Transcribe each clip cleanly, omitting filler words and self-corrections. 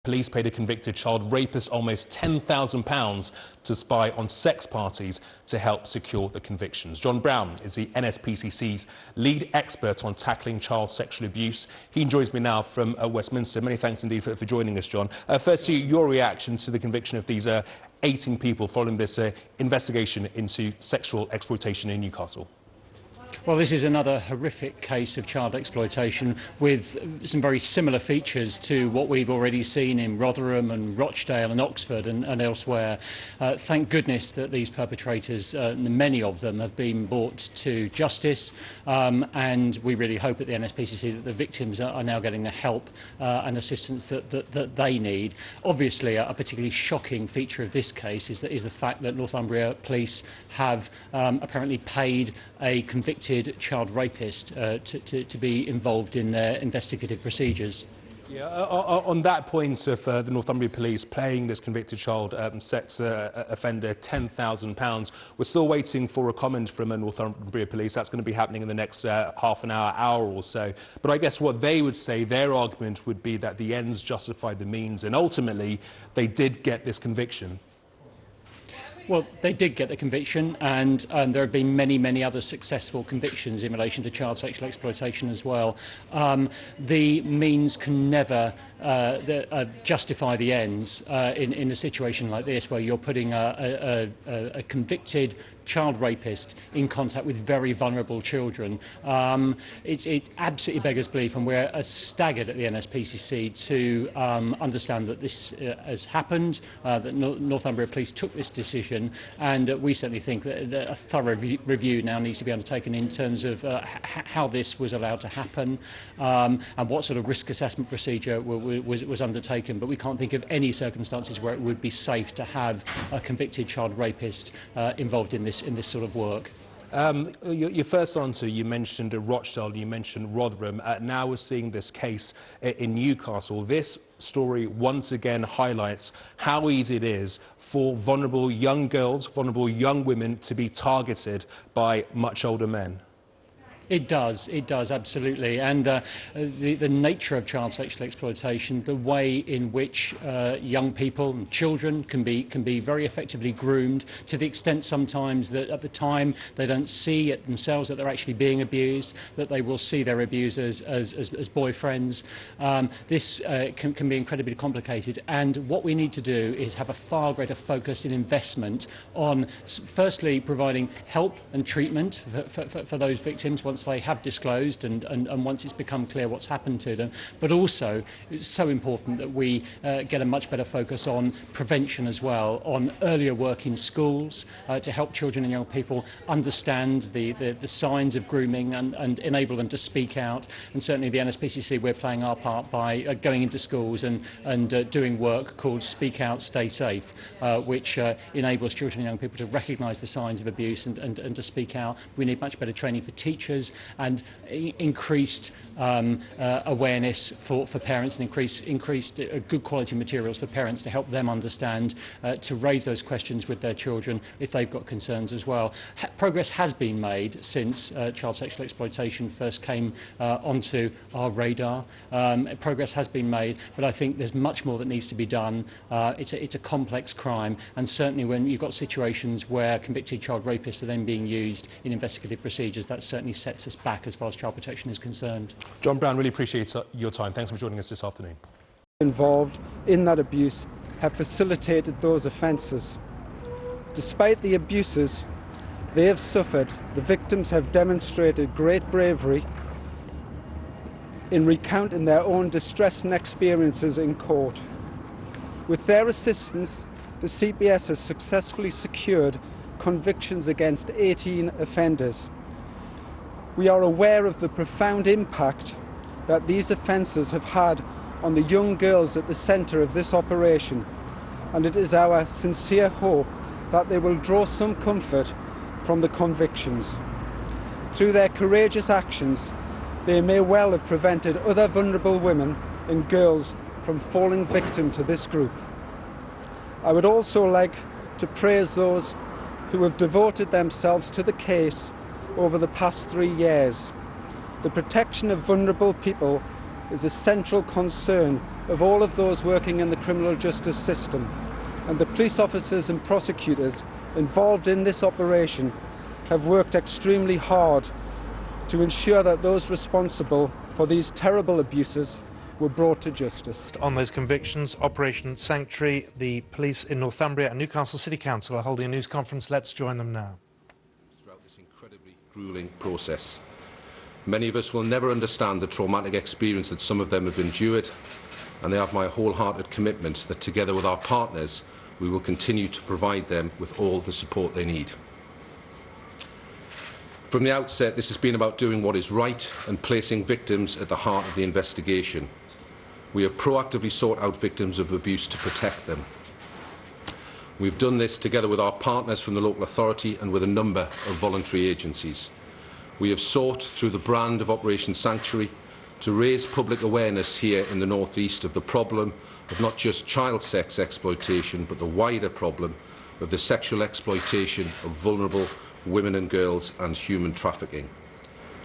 Police paid a convicted child rapist almost £10,000 to spy on sex parties to help secure the convictions. John Brown is the NSPCC's lead expert on tackling child sexual abuse. He joins me now from Westminster. Many thanks indeed for joining us, John. Firstly, your reaction to the conviction of these 18 people following this investigation into sexual exploitation in Newcastle. Well, this is another horrific case of child exploitation with some very similar features to what we've already seen in Rotherham and Rochdale and Oxford and elsewhere. Thank goodness that these perpetrators, many of them, have been brought to justice, and we really hope at the NSPCC that the victims are now getting the help and assistance that they need. Obviously, a particularly shocking feature of this case is the fact that Northumbria Police have apparently paid a convicted child rapist to be involved in their investigative procedures. Yeah, on that point of the Northumbria Police paying this convicted child sex offender £10,000, we're still waiting for a comment from Northumbria Police. That's going to be happening in the next half an hour or so. But I guess what they would say, their argument would be that the ends justify the means, and ultimately they did get this conviction. Well, they did get the conviction, and there have been many other successful convictions in relation to child sexual exploitation as well. The means can never justify the ends in a situation like this, where you're putting a convicted child rapist in contact with very vulnerable children. It absolutely beggars belief, and we're staggered at the NSPCC to understand that this has happened, that Northumbria Police took this decision, and we certainly think that a thorough review now needs to be undertaken in terms of how this was allowed to happen, and what sort of risk assessment procedure was undertaken. But we can't think of any circumstances where it would be safe to have a convicted child rapist involved in this sort of work. Your first answer, you mentioned Rochdale, you mentioned Rotherham. Now we're seeing this case in Newcastle. This story once again highlights how easy it is for vulnerable young girls, vulnerable young women to be targeted by much older men. It does, absolutely. And the nature of child sexual exploitation, the way in which young people and children can be very effectively groomed, to the extent sometimes that at the time they don't see it themselves that they're actually being abused, that they will see their abusers as boyfriends. This can be incredibly complicated, and what we need to do is have a far greater focus and investment on, firstly, providing help and treatment for those victims once they have disclosed and once it's become clear what's happened to them. But also, it's so important that we get a much better focus on prevention as well, on earlier work in schools to help children and young people understand the signs of grooming and enable them to speak out. And certainly the NSPCC, we're playing our part by going into schools and doing work called Speak Out, Stay Safe, which enables children and young people to recognise the signs of abuse and to speak out. We need much better training for teachers and increased awareness for parents, and increased good quality materials for parents to help them understand, to raise those questions with their children if they've got concerns as well. Progress has been made since child sexual exploitation first came onto our radar. Progress has been made, but I think there's much more that needs to be done. It's a complex crime, and certainly when you've got situations where convicted child rapists are then being used in investigative procedures, that certainly sets us back as far as child protection is concerned. John Brown, really appreciate your time. Thanks for joining us this afternoon. Involved in that abuse have facilitated those offences. Despite the abuses they have suffered, the victims have demonstrated great bravery in recounting their own distressing experiences in court. With their assistance, the CPS has successfully secured convictions against 18 offenders. We are aware of the profound impact that these offences have had on the young girls at the centre of this operation, and it is our sincere hope that they will draw some comfort from the convictions. Through their courageous actions, they may well have prevented other vulnerable women and girls from falling victim to this group. I would also like to praise those who have devoted themselves to the case over the past 3 years. The protection of vulnerable people is a central concern of all of those working in the criminal justice system, and the police officers and prosecutors involved in this operation have worked extremely hard to ensure that those responsible for these terrible abuses were brought to justice. On those convictions, Operation Sanctuary, the police in Northumbria and Newcastle City Council are holding a news conference. Let's join them now. Throughout this incredibly gruelling process, many of us will never understand the traumatic experience that some of them have endured, and they have my wholehearted commitment that together with our partners, we will continue to provide them with all the support they need. From the outset, this has been about doing what is right and placing victims at the heart of the investigation. We have proactively sought out victims of abuse to protect them. We've done this together with our partners from the local authority and with a number of voluntary agencies. We have sought, through the brand of Operation Sanctuary, to raise public awareness here in the North East of the problem of not just child sex exploitation, but the wider problem of the sexual exploitation of vulnerable women and girls and human trafficking.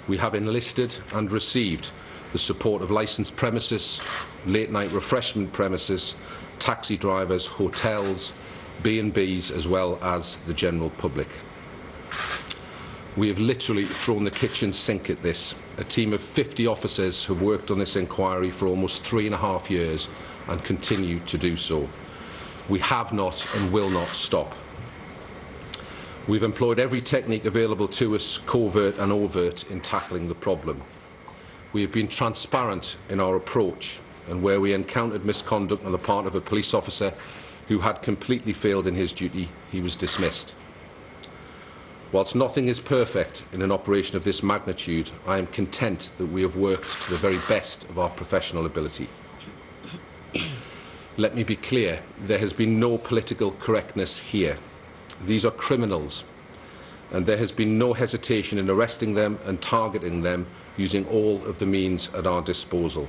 We have enlisted and received the support of licensed premises, late-night refreshment premises, taxi drivers, hotels, B&Bs, as well as the general public. We have literally thrown the kitchen sink at this. A team of 50 officers have worked on this inquiry for almost 3.5 years and continue to do so. We have not and will not stop. We've employed every technique available to us, covert and overt, in tackling the problem. We have been transparent in our approach, and where we encountered misconduct on the part of a police officer who had completely failed in his duty, he was dismissed. Whilst nothing is perfect in an operation of this magnitude, I am content that we have worked to the very best of our professional ability. Let me be clear, there has been no political correctness here. These are criminals, and there has been no hesitation in arresting them and targeting them using all of the means at our disposal.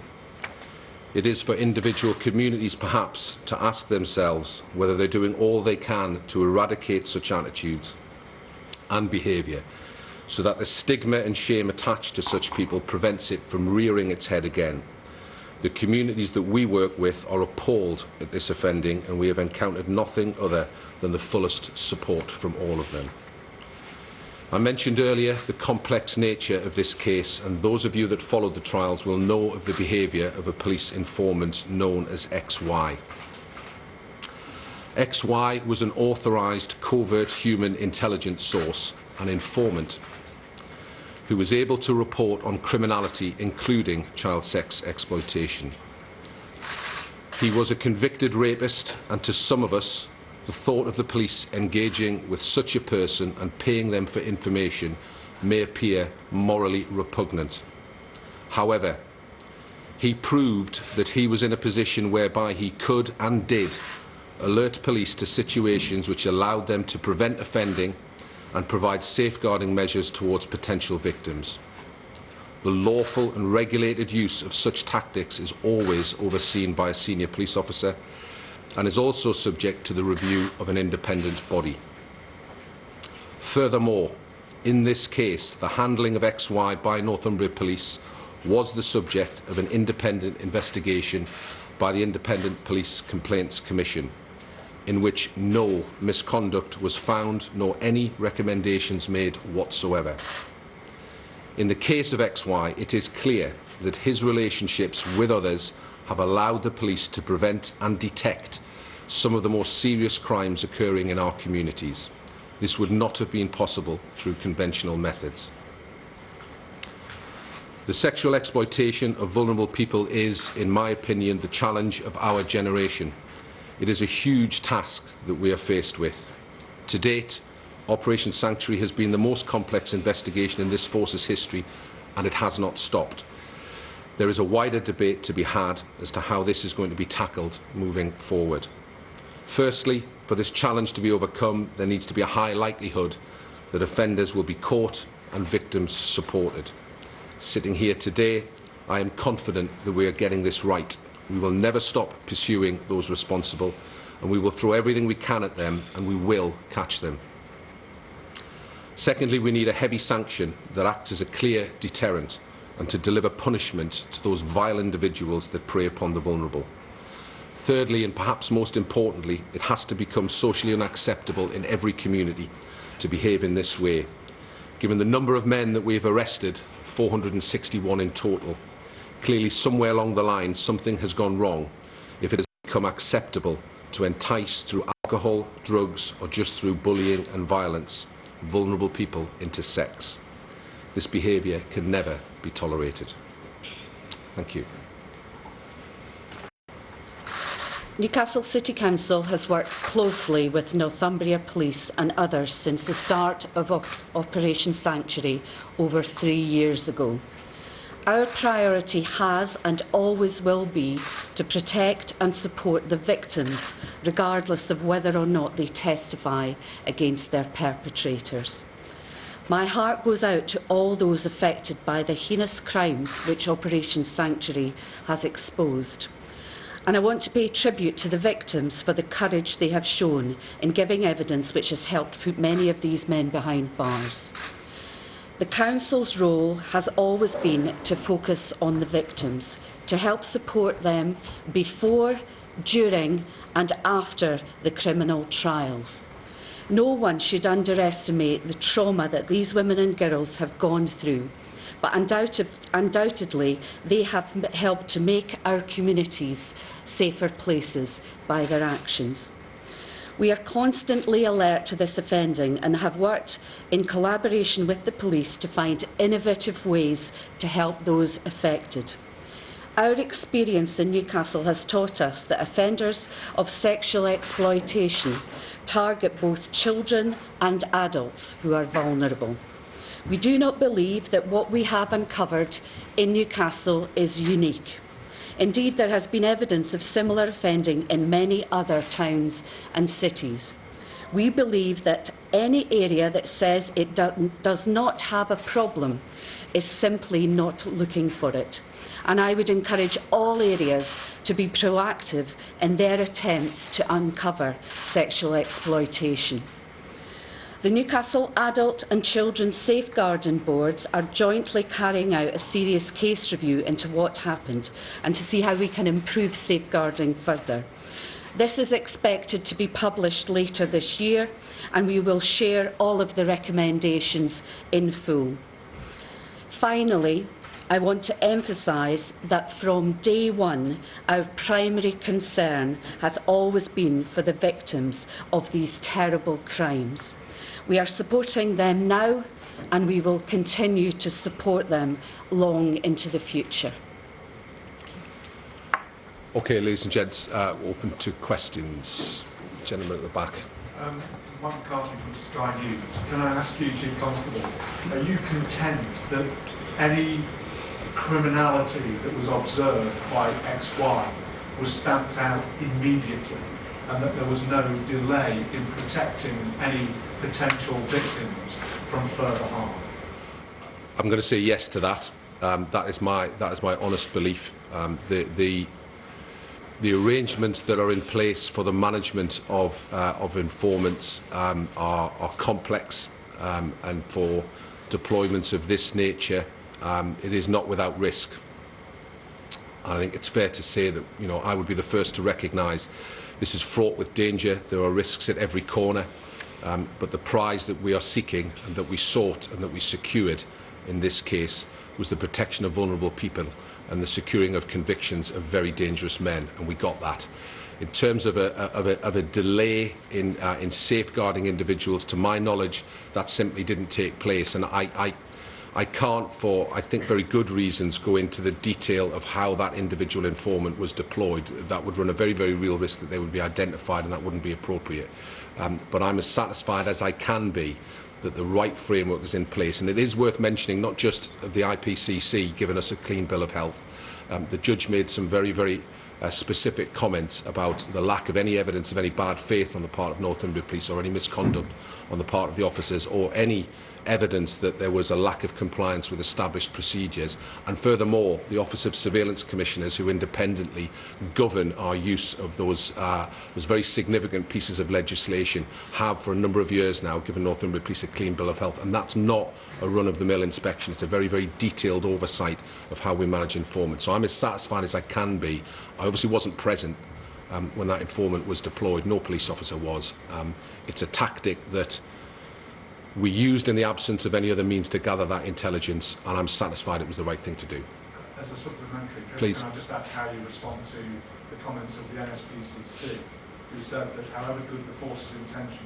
It is for individual communities, perhaps, to ask themselves whether they're doing all they can to eradicate such attitudes and behaviour, so that the stigma and shame attached to such people prevents it from rearing its head again. The communities that we work with are appalled at this offending, and we have encountered nothing other than the fullest support from all of them. I mentioned earlier the complex nature of this case, and those of you that followed the trials will know of the behaviour of a police informant known as XY. XY was an authorised covert human intelligence source, an informant, who was able to report on criminality, including child sex exploitation. He was a convicted rapist, and to some of us, the thought of the police engaging with such a person and paying them for information may appear morally repugnant. However, he proved that he was in a position whereby he could and did alert police to situations which allowed them to prevent offending and provide safeguarding measures towards potential victims. The lawful and regulated use of such tactics is always overseen by a senior police officer and is also subject to the review of an independent body. Furthermore, in this case, the handling of XY by Northumbria Police was the subject of an independent investigation by the Independent Police Complaints Commission, in which no misconduct was found nor any recommendations made whatsoever. In the case of XY, it is clear that his relationships with others have allowed the police to prevent and detect some of the more serious crimes occurring in our communities. This would not have been possible through conventional methods. The sexual exploitation of vulnerable people is, in my opinion, the challenge of our generation. It is a huge task that we are faced with. To date, Operation Sanctuary has been the most complex investigation in this force's history, and it has not stopped. There is a wider debate to be had as to how this is going to be tackled moving forward. Firstly, for this challenge to be overcome, there needs to be a high likelihood that offenders will be caught and victims supported. Sitting here today, I am confident that we are getting this right. We will never stop pursuing those responsible, and we will throw everything we can at them, and we will catch them. Secondly, we need a heavy sanction that acts as a clear deterrent, and to deliver punishment to those vile individuals that prey upon the vulnerable. Thirdly, and perhaps most importantly, it has to become socially unacceptable in every community to behave in this way. Given the number of men that we have arrested, 461 in total, clearly somewhere along the line something has gone wrong if it has become acceptable to entice through alcohol, drugs, or just through bullying and violence vulnerable people into sex. This behaviour can never be tolerated. Thank you. Newcastle City Council has worked closely with Northumbria Police and others since the start of Operation Sanctuary over 3 years ago. Our priority has and always will be to protect and support the victims, regardless of whether or not they testify against their perpetrators. My heart goes out to all those affected by the heinous crimes which Operation Sanctuary has exposed. And I want to pay tribute to the victims for the courage they have shown in giving evidence which has helped put many of these men behind bars. The Council's role has always been to focus on the victims, to help support them before, during and after the criminal trials. No one should underestimate the trauma that these women and girls have gone through, but undoubtedly they have helped to make our communities safer places by their actions. We are constantly alert to this offending and have worked in collaboration with the police to find innovative ways to help those affected. Our experience in Newcastle has taught us that offenders of sexual exploitation target both children and adults who are vulnerable. We do not believe that what we have uncovered in Newcastle is unique. Indeed, there has been evidence of similar offending in many other towns and cities. We believe that any area that says it does not have a problem is simply not looking for it. And I would encourage all areas to be proactive in their attempts to uncover sexual exploitation. The Newcastle Adult and Children's Safeguarding Boards are jointly carrying out a serious case review into what happened and to see how we can improve safeguarding further. This is expected to be published later this year, and we will share all of the recommendations in full. Finally, I want to emphasise that from day one, our primary concern has always been for the victims of these terrible crimes. We are supporting them now, and we will continue to support them long into the future. Okay, ladies and gents, open to questions. Gentleman at the back. Mike McCarthy from Sky News. Can I ask you, Chief Constable, are you content that any criminality that was observed by XY was stamped out immediately and that there was no delay in protecting any potential victims from further harm? I'm going to say yes to that. That is my honest belief. The arrangements that are in place for the management of informants are complex, and for deployments of this nature, it is not without risk. I think it's fair to say that, you know, I would be the first to recognise this is fraught with danger. There are risks at every corner, but the prize that we are seeking and that we sought and that we secured in this case was the protection of vulnerable people and the securing of convictions of very dangerous men, and we got that. In terms of a delay in safeguarding individuals, to my knowledge, that simply didn't take place, and I can't, for I think very good reasons, go into the detail of how that individual informant was deployed. That would run a very, very real risk that they would be identified, and that wouldn't be appropriate. But I'm as satisfied as I can be that the right framework is in place. And it is worth mentioning not just of the IPCC giving us a clean bill of health, The judge made some very specific comments about the lack of any evidence of any bad faith on the part of Northumbria Police or any misconduct on the part of the officers or any evidence that there was a lack of compliance with established procedures. And furthermore, the Office of Surveillance Commissioners, who independently govern our use of those very significant pieces of legislation, have for a number of years now given Northumbria Police a clean bill of health. And that's not a run-of-the-mill inspection. It's a very detailed oversight of how we manage informants. So I'm as satisfied as I can be. I obviously wasn't present when that informant was deployed. No police officer was. It's a tactic that we used in the absence of any other means to gather that intelligence, and I'm satisfied it was the right thing to do. As a supplementary, Please. Can I just ask how you respond to the comments of the NSPCC, who said that however good the force's intentions,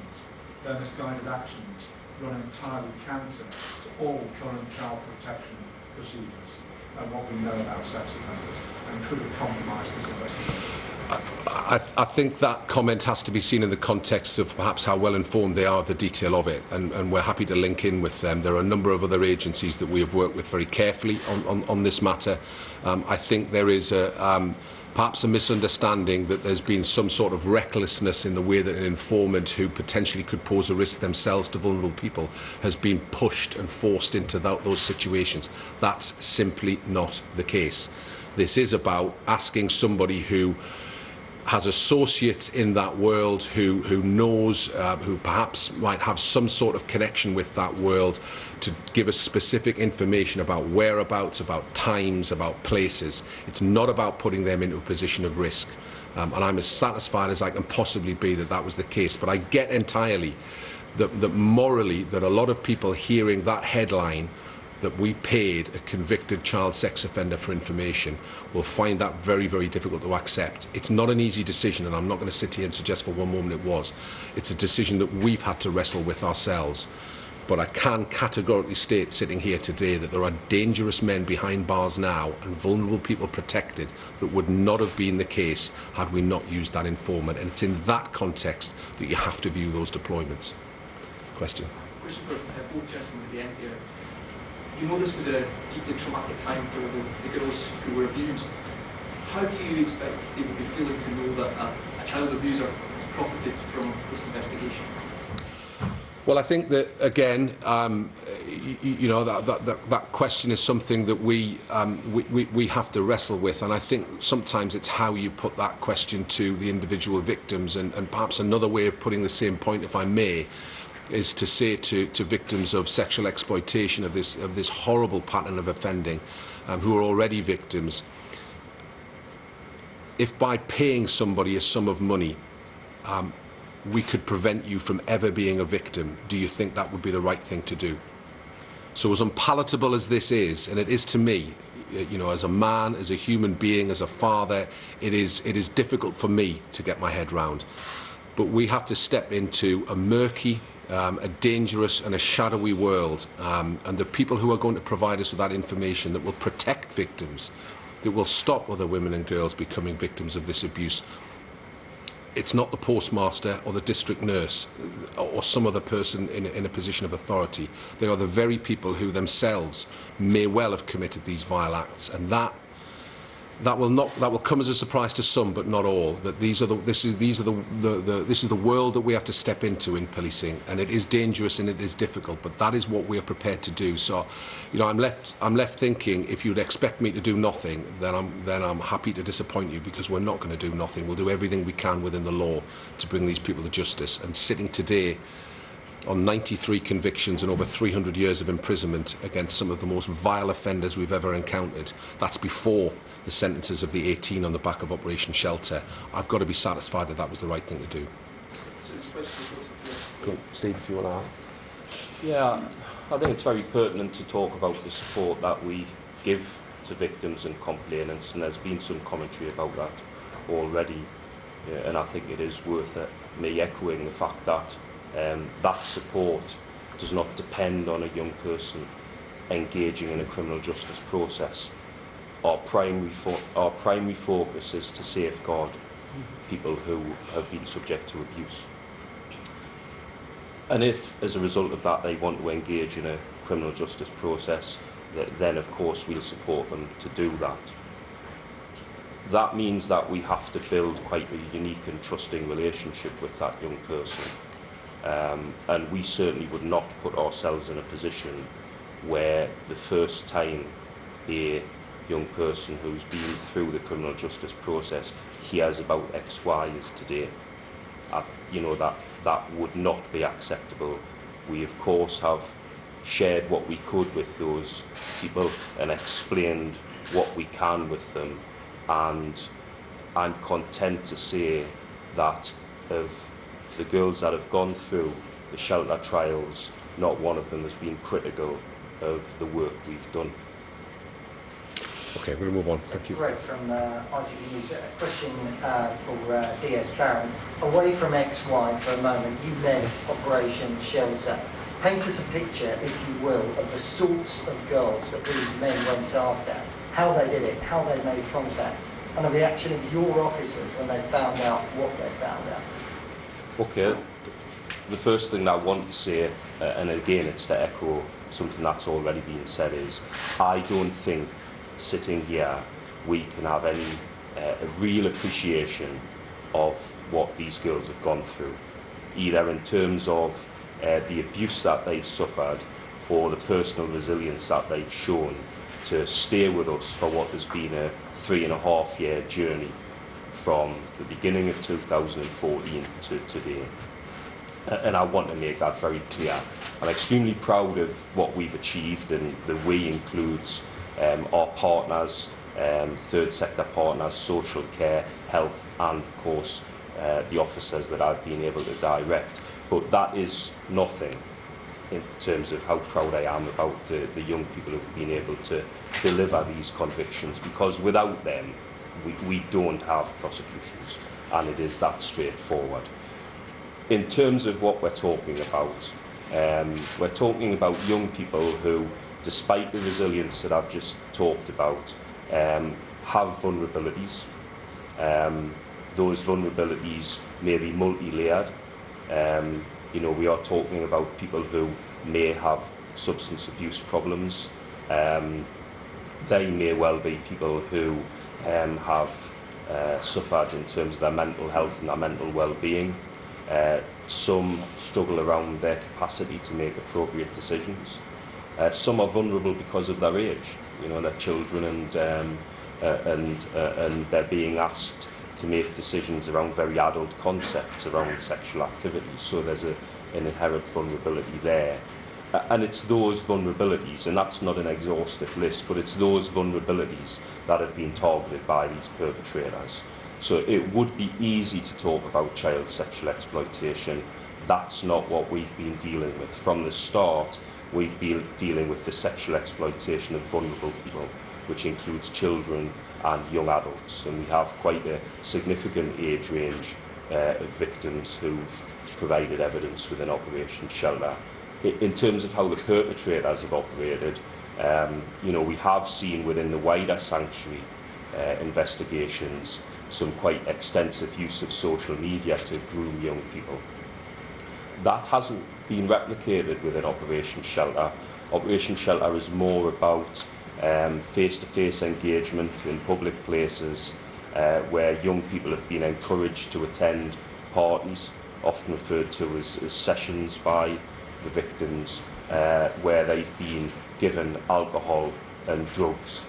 their misguided actions run entirely counter to all current child protection procedures and what we know about sex offenders, and could have compromised this investigation? I think that comment has to be seen in the context of perhaps how well informed they are of the detail of it, and we're happy to link in with them. There are a number of other agencies that we have worked with very carefully on this matter. I think there is perhaps a misunderstanding that there's been some sort of recklessness in the way that an informant who potentially could pose a risk themselves to vulnerable people has been pushed and forced into those situations. That's simply not the case. This is about asking somebody who has associates in that world, who knows, who perhaps might have some sort of connection with that world, to give us specific information about whereabouts, about times, about places. It's not about putting them into a position of risk. And I'm as satisfied as I can possibly be that that was the case. But I get entirely that morally, that a lot of people hearing that headline, that we paid a convicted child sex offender for information, will find that very difficult to accept. It's not an easy decision, and I'm not going to sit here and suggest for one moment it was. It's a decision that we've had to wrestle with ourselves. But I can categorically state, sitting here today, that there are dangerous men behind bars now and vulnerable people protected that would not have been the case had we not used that informant. And it's in that context that you have to view those deployments. Question? Question for both gentlemen at the end here. You know this was a deeply traumatic time for the girls who were abused. How do you expect they will be feeling to know that a child abuser has profited from this investigation? Well, I think that, again, you know, that question is something that we have to wrestle with, and I think sometimes it's how you put that question to the individual victims, and perhaps another way of putting the same point, if I may, is to say to victims of sexual exploitation, of this horrible pattern of offending, who are already victims, if by paying somebody a sum of money we could prevent you from ever being a victim, do you think that would be the right thing to do? So as unpalatable as this is, and it is to me, you know, as a man, as a human being, as a father, it is difficult for me to get my head round. But we have to step into a murky, a dangerous and a shadowy world, and the people who are going to provide us with that information that will protect victims, that will stop other women and girls becoming victims of this abuse, it's not the postmaster or the district nurse or some other person in a position of authority. They are the very people who themselves may well have committed these vile acts, and that will come as a surprise to some, but not all. That this is the world that we have to step into in policing, and it is dangerous and it is difficult, but that is what we are prepared to do. So, you know, I'm left thinking, if you'd expect me to do nothing, then I'm happy to disappoint you, because we're not going to do nothing. We'll do everything we can within the law to bring these people to justice. And sitting today on 93 convictions and over 300 years of imprisonment against some of the most vile offenders we've ever encountered, that's before the sentences of the 18 on the back of Operation Shelter, I've got to be satisfied that that was the right thing to do. Go on, Steve, if you want to add. Yeah, I think it's very pertinent to talk about the support that we give to victims and complainants, and there's been some commentary about that already, and I think it is worth me echoing the fact that that support does not depend on a young person engaging in a criminal justice process. Our primary focus is to safeguard people who have been subject to abuse. And if, as a result of that, they want to engage in a criminal justice process, then of course we'll support them to do that. that means that we have to build quite a unique and trusting relationship with that young person. And we certainly would not put ourselves in a position where the first time a young person who's been through the criminal justice process hears about X, Y is today. That would not be acceptable. We of course have shared what we could with those people and explained what we can with them, and I'm content to say that of the girls that have gone through the shelter trials, not one of them has been critical of the work we've done. Okay, we're going to move on. Thank you. Greg from ITV News. A question for DS Barron. Away from XY for a moment, you led Operation Shelter. Paint us a picture, if you will, of the sorts of girls that these men went after, how they did it, how they made contact, and the reaction of your officers when they found out what they found out. Okay, the first thing I want to say, and again it's to echo something that's already been said, is I don't think sitting here we can have any a real appreciation of what these girls have gone through, either in terms of the abuse that they've suffered or the personal resilience that they've shown to stay with us for what has been a 3.5-year journey from the beginning of 2014 to today. And I want to make that very clear. I'm extremely proud of what we've achieved, and the we includes our partners, third sector partners, social care, health, and of course the officers that I've been able to direct. But that is nothing in terms of how proud I am about the young people who've been able to deliver these convictions, because without them we don't have prosecutions, and it is that straightforward. In terms of what we're talking about young people who, despite the resilience that I've just talked about, have vulnerabilities. Those vulnerabilities may be multi-layered. We are talking about people who may have substance abuse problems. They may well be people who have suffered in terms of their mental health and their mental well-being. Some struggle around their capacity to make appropriate decisions. Some are vulnerable because of their age. They're children, and they're being asked to make decisions around very adult concepts around sexual activity. So there's an inherent vulnerability there. And it's those vulnerabilities, and that's not an exhaustive list, but it's those vulnerabilities that have been targeted by these perpetrators. So it would be easy to talk about child sexual exploitation. That's not what we've been dealing with. From the start, we've been dealing with the sexual exploitation of vulnerable people, which includes children and young adults. And we have quite a significant age range of victims who've provided evidence within Operation Shelter. In terms of how the perpetrators have operated, we have seen within the wider sanctuary investigations some quite extensive use of social media to groom young people. That hasn't been replicated within Operation Shelter. Operation Shelter is more about face-to-face engagement in public places where young people have been encouraged to attend parties, often referred to as sessions by the victims, where they've been given alcohol and drugs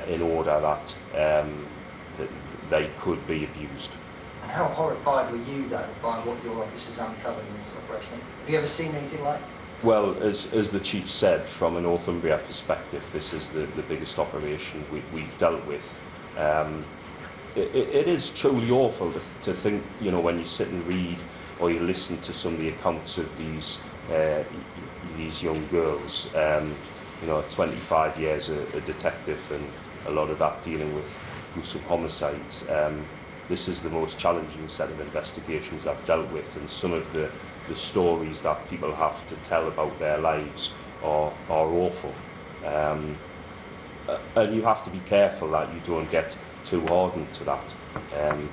in order that they could be abused. And how horrified were you, though, by what your officers uncovered in this operation? Have you ever seen anything like it? Well, as the Chief said, from a Northumbria perspective, this is the biggest operation we've dealt with. It is truly awful to think, when you sit and read or you listen to some of the accounts of these young girls. 25 years a detective, and a lot of that dealing with gruesome homicides. This is the most challenging set of investigations I've dealt with, and some of the stories that people have to tell about their lives are awful. And you have to be careful that you don't get too hardened to that,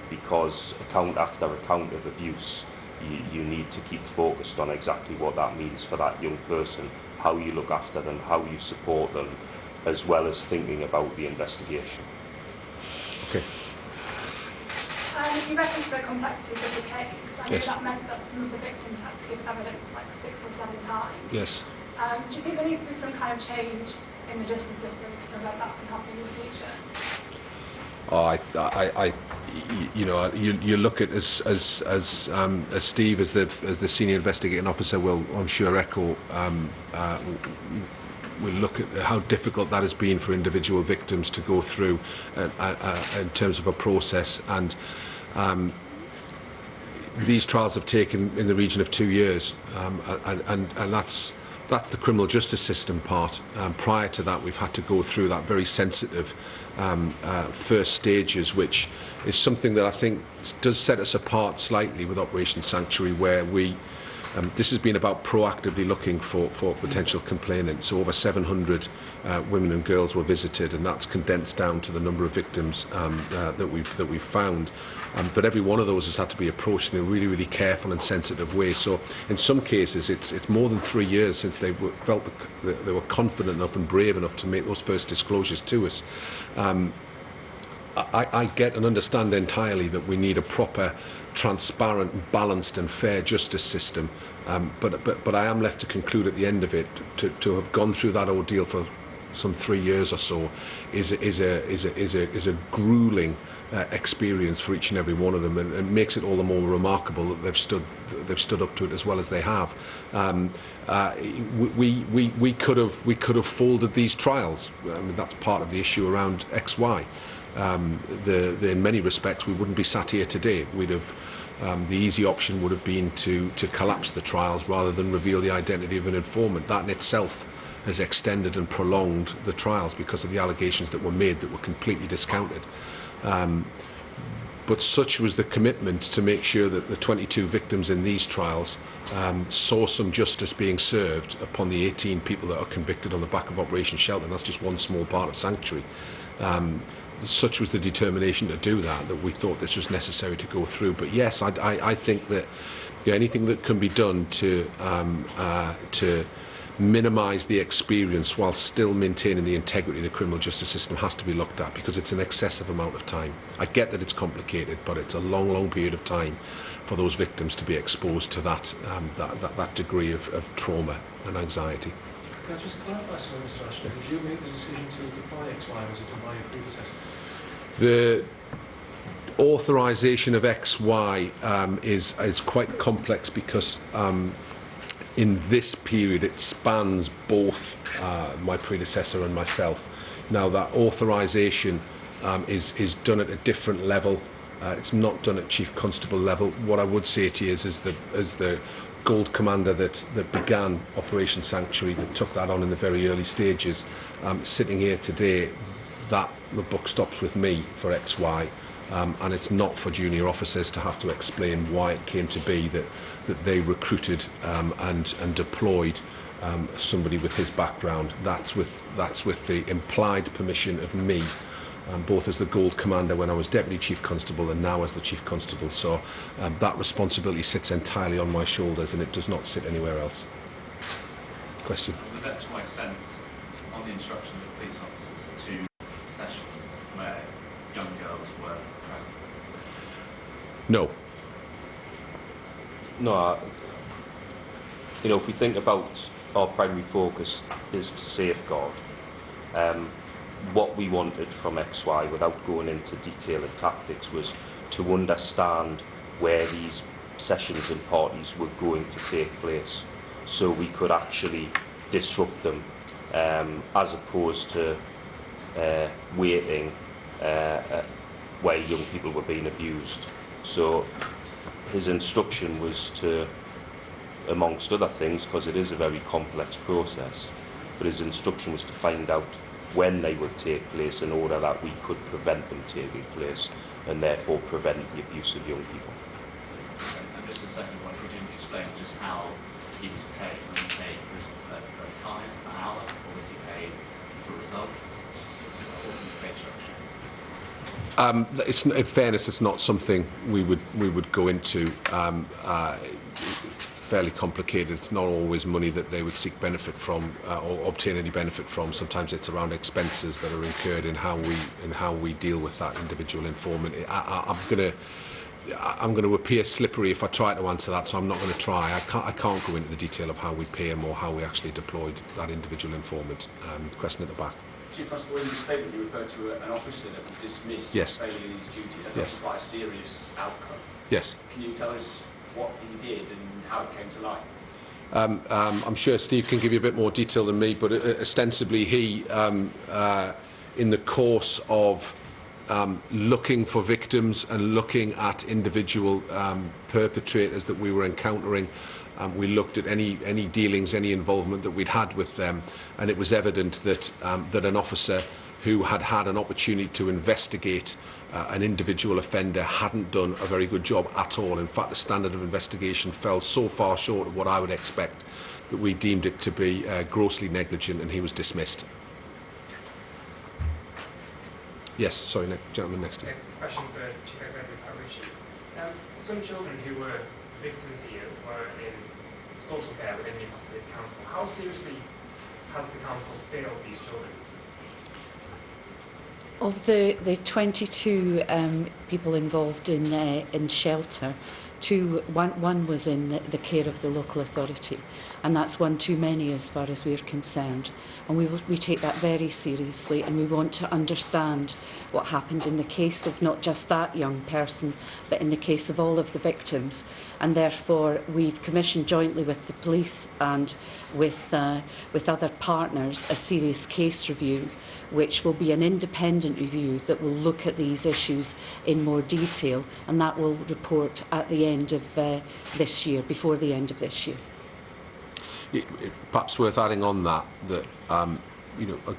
because account after account of abuse, you need to keep focused on exactly what that means for that young person, how you look after them, how you support them, as well as thinking about the investigation. Okay. you referenced the complexities of the case. I know Yes. that meant that some of the victims had to give evidence like 6 or 7 times. Yes. Do you think there needs to be some kind of change in the justice system to prevent that from happening in the future? You look at as Steve, as the senior investigating officer, will, I'm sure, echo. We look at how difficult that has been for individual victims to go through in terms of a process, and these trials have taken in the region of 2 years, and that's the criminal justice system part. Prior to that, we've had to go through that very sensitive first stages, which is something that I think does set us apart slightly with Operation Sanctuary, where this has been about proactively looking for potential complainants. So over 700 women and girls were visited, and that's condensed down to the number of victims that we've found. But every one of those has had to be approached in a really, really careful and sensitive way. So in some cases, it's more than 3 years since they felt that they were confident enough and brave enough to make those first disclosures to us. I get and understand entirely that we need a proper, transparent, balanced and fair justice system, but I am left to conclude at the end of it, to have gone through that ordeal for some 3 years or so is a grueling experience for each and every one of them, and it makes it all the more remarkable that they've stood up to it as well as they have. We could have folded these trials. I mean, that's part of the issue around XY. In many respects, we wouldn't be sat here today. We'd have the easy option would have been to collapse the trials rather than reveal the identity of an informant. That in itself has extended and prolonged the trials because of the allegations that were made that were completely discounted. But such was the commitment to make sure that the 22 victims in these trials saw some justice being served upon the 18 people that are convicted on the back of Operation Shelter. That's just one small part of Sanctuary. Such was the determination to do that we thought this was necessary to go through. But yes, I think that anything that can be done to minimise the experience while still maintaining the integrity of the criminal justice system has to be looked at, because it's an excessive amount of time. I get that it's complicated, but it's a long, long period of time for those victims to be exposed to that degree of trauma and anxiety. Can I just clarify something, Mr. Ashford? Did you make the decision to deploy XY, or was it done by your predecessor? The authorisation of XY is quite complex because in this period it spans both my predecessor and myself. Now that authorisation is done at a different level. It's not done at Chief Constable level. What I would say to you is the Gold Commander that began Operation Sanctuary, that took that on in the very early stages, sitting here today, the buck stops with me for XY, and it's not for junior officers to have to explain why it came to be that they recruited and deployed somebody with his background. That's with the implied permission of me, both as the Gold Commander when I was Deputy Chief Constable and now as the Chief Constable. So that responsibility sits entirely on my shoulders, and it does not sit anywhere else. Question? Was XY sent on the instructions of police officers to sessions where young girls were present? No. No, if we think about our primary focus is to safeguard, what we wanted from XY, without going into detail and tactics, was to understand where these sessions and parties were going to take place, so we could actually disrupt them, as opposed to waiting where young people were being abused. So his instruction was to, amongst other things, because it is a very complex process, but his instruction was to find out when they would take place in order that we could prevent them taking place and therefore prevent the abuse of young people. And just a second one, could you explain just how he was paid? Was he paid for time, per hour, or was he paid for results? What was his pay structure? In fairness, it's not something we would go into. It's fairly complicated. It's not always money that they would seek benefit from or obtain any benefit from. Sometimes it's around expenses that are incurred in how we deal with that individual informant. I'm going to I'm going to appear slippery if I try to answer that, so I'm not going to try. I can't go into the detail of how we pay him or how we actually deployed that individual informant. The question at the back. Chief Constable, in your statement you referred to an officer that was dismissed for failing his duty. That's Yes. quite a serious outcome. Yes. Can you tell us what he did and how it came to light? I'm sure Steve can give you a bit more detail than me, but ostensibly he, in the course of looking for victims and looking at individual perpetrators that we were encountering, we looked at any dealings, any involvement that we'd had with them, and it was evident that that an officer who had had an opportunity to investigate an individual offender hadn't done a very good job at all. In fact, the standard of investigation fell so far short of what I would expect that we deemed it to be grossly negligent, and he was dismissed. Yes, sorry, gentleman next to you. Question for Chief Executive Ritchie. Some children who were victims here were in social care within Newcastle City Council. How seriously has the council failed these children? Of the 22 people involved in shelter, one was in the care of the local authority, and that's one too many as far as we're concerned. And we take that very seriously, and we want to understand what happened in the case of not just that young person, but in the case of all of the victims. And therefore, we've commissioned jointly with the police and with other partners a serious case review, which will be an independent review that will look at these issues in more detail, and that will report at the end of this year, before the end of this year. Perhaps worth adding on that I'll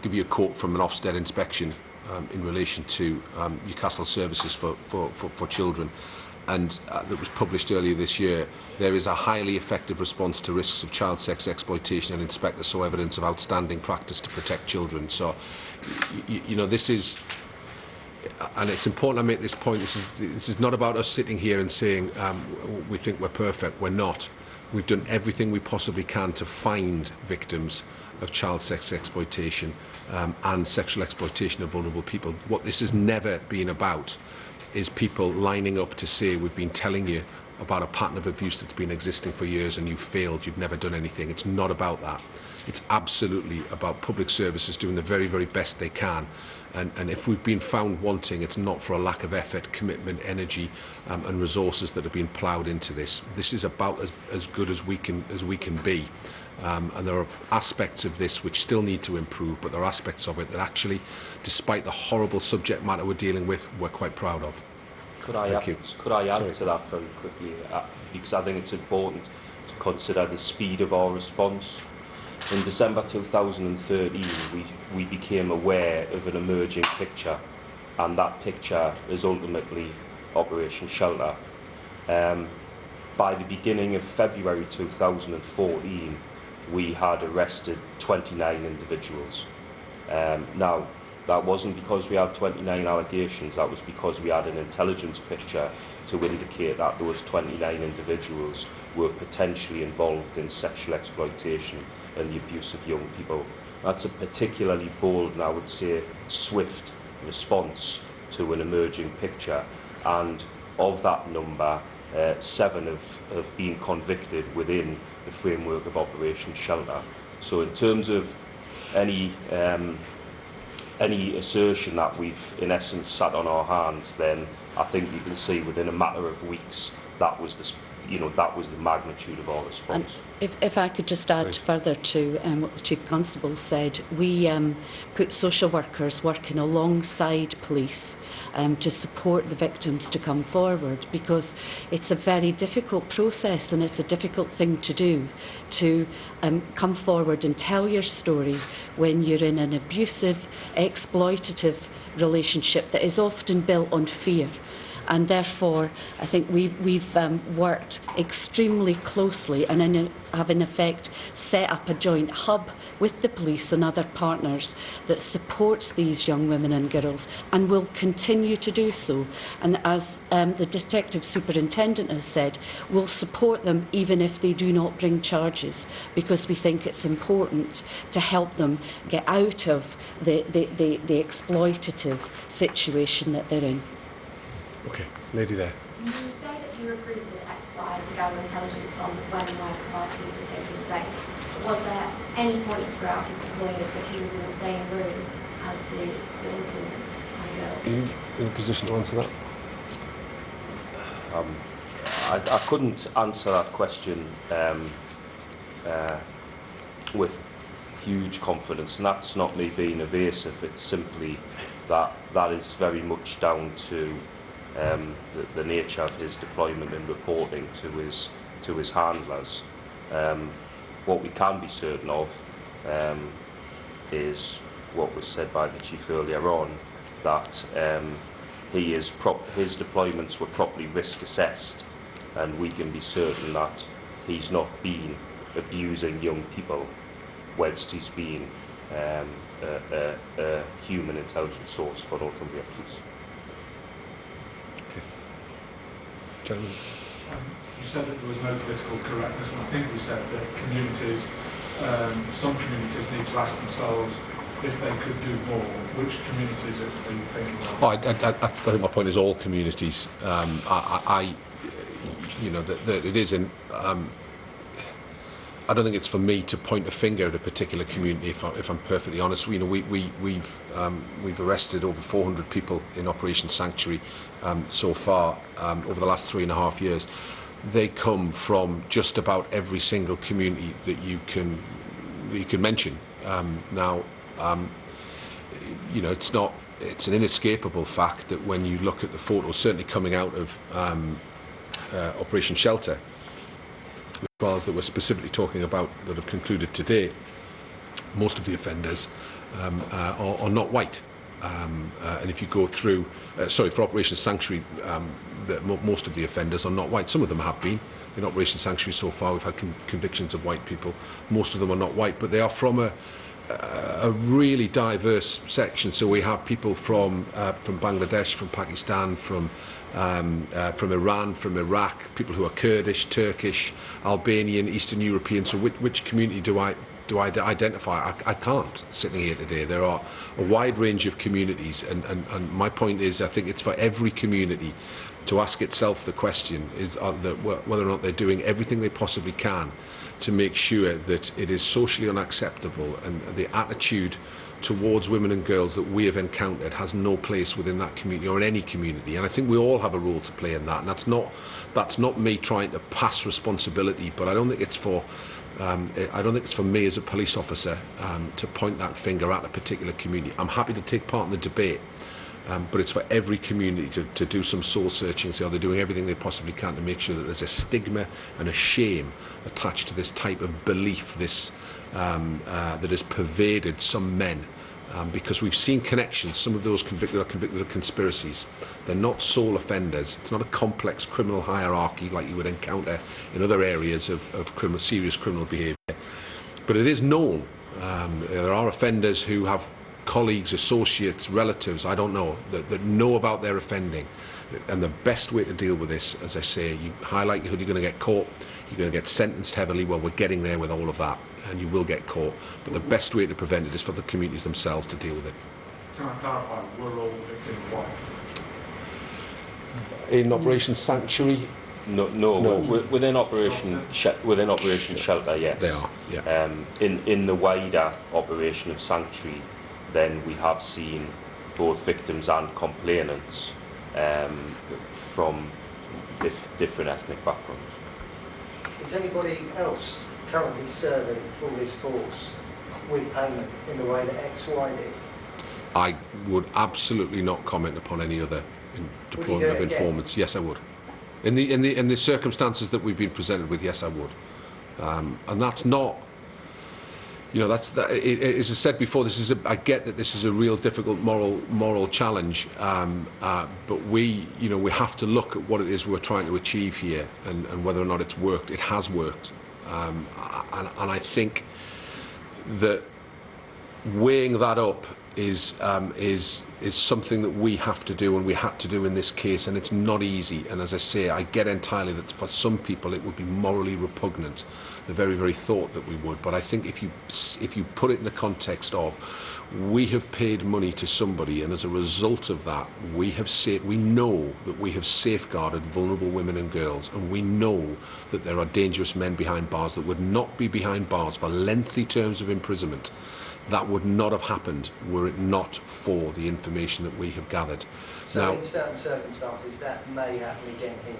give you a quote from an Ofsted inspection in relation to Newcastle services for children, and that was published earlier this year. There is a highly effective response to risks of child sex exploitation, and inspectors saw evidence of outstanding practice to protect children. So, this is, and it's important I make this point, this is not about us sitting here and saying we think we're perfect. We're not. We've done everything we possibly can to find victims of child sex exploitation and sexual exploitation of vulnerable people. What this has never been about is people lining up to say, we've been telling you about a pattern of abuse that's been existing for years and you've failed, you've never done anything. It's not about that. It's absolutely about public services doing the very, very best they can. And if we've been found wanting, it's not for a lack of effort, commitment, energy and resources that have been ploughed into this. This is about as good as we can be. And there are aspects of this which still need to improve, but there are aspects of it that actually, despite the horrible subject matter we're dealing with, we're quite proud of. Could I add to that very quickly? Because I think it's important to consider the speed of our response. In December 2013, we became aware of an emerging picture, and that picture is ultimately Operation Shelter. By the beginning of February 2014, we had arrested 29 individuals. Now, that wasn't because we had 29 allegations, that was because we had an intelligence picture to indicate that those 29 individuals were potentially involved in sexual exploitation and the abuse of young people. That's a particularly bold and I would say swift response to an emerging picture, and of that number, 7 have been convicted within the framework of Operation Shelter. So in terms of any assertion that we've in essence sat on our hands, then I think you can see within a matter of weeks that was the magnitude of our response. And if I could just add further to what the Chief Constable said, we put social workers working alongside police to support the victims to come forward, because it's a very difficult process and it's a difficult thing to do, to come forward and tell your story when you're in an abusive, exploitative relationship that is often built on fear. And therefore, I think we've worked extremely closely and have in effect set up a joint hub with the police and other partners that supports these young women and girls, and will continue to do so. And as the Detective Superintendent has said, we'll support them even if they do not bring charges, because we think it's important to help them get out of the exploitative situation that they're in. Okay, lady there. You say that you recruited XY to gather intelligence on when and where parties were taking place. Was there any point throughout his deployment that he was in the same room as the young women and girls? Are you in a position to answer that? I couldn't answer that question with huge confidence, and that's not me being evasive. It's simply that is very much down to the nature of his deployment and reporting to his handlers. What we can be certain of is what was said by the chief earlier on, that his deployments were properly risk assessed, and we can be certain that he's not been abusing young people whilst he's been a human intelligence source for Northumbria Police. Okay. Gentlemen. You said that there was no political correctness, and I think you said that communities, some communities need to ask themselves if they could do more. Which communities are you thinking of? Oh, I think my point is all communities. You know, that it isn't. I don't think it's for me to point a finger at a particular community. If I'm perfectly honest, you know, we've arrested over 400 people in Operation Sanctuary so far over the last 3.5 years. They come from just about every single community that you can mention. Now, you know, it's an inescapable fact that when you look at the photos, certainly coming out of Operation Shelter, the trials that we're specifically talking about that have concluded today, most of the offenders are not white. And if you go through, for Operation Sanctuary, most of the offenders are not white. Some of them have been. In Operation Sanctuary so far, we've had convictions of white people. Most of them are not white, but they are from a really diverse section. So we have people from Bangladesh, from Pakistan, from Iran, from Iraq, people who are Kurdish, Turkish, Albanian, Eastern European. So which community do I identify? I can't, sitting here today. There are a wide range of communities, and my point is, I think it's for every community to ask itself the question, is whether or not they're doing everything they possibly can to make sure that it is socially unacceptable, and the attitude towards women and girls that we have encountered has no place within that community or in any community. And I think we all have a role to play in that, and that's not me trying to pass responsibility, but I don't think it's for me as a police officer to point that finger at a particular community. I'm happy to take part in the debate, but it's for every community to do some soul searching and say, are they doing everything they possibly can to make sure that there's a stigma and a shame attached to this type of belief, this that has pervaded some men. Because we've seen connections. Some of those convicted are convicted of conspiracies. They're not sole offenders. It's not a complex criminal hierarchy like you would encounter in other areas of serious criminal behaviour. But it is known. There are offenders who have colleagues, associates, relatives, I don't know, that know about their offending. And the best way to deal with this, as I say, you highlight who you're going to get caught, you're going to get sentenced heavily. Well, we're getting there with all of that, and you will get caught. But the best way to prevent it is for the communities themselves to deal with it. Can I clarify, were all the victims white? In Operation Sanctuary? No. Within Operation Shelter, yes. They are, yeah. In the wider operation of Sanctuary, then we have seen both victims and complainants from different ethnic backgrounds. Is anybody else currently serving for this force with payment in the way that XY did? I would absolutely not comment upon any other deployment of informants. Yes, I would. In the circumstances that we've been presented with, yes, I would. And that's not, you know, as I said before, I get that this is a real difficult moral challenge, but we have to look at what it is we're trying to achieve here, and whether or not it's worked. It has worked, and I think that weighing that up is something that we have to do, and we had to do in this case, and it's not easy. And as I say, I get entirely that for some people it would be morally repugnant, the very thought that we would. But I think if you put it in the context of, we have paid money to somebody, and as a result of that, we know that we have safeguarded vulnerable women and girls, and we know that there are dangerous men behind bars that would not be behind bars for lengthy terms of imprisonment. That would not have happened were it not for the information that we have gathered. So now, in certain circumstances, that may happen again here.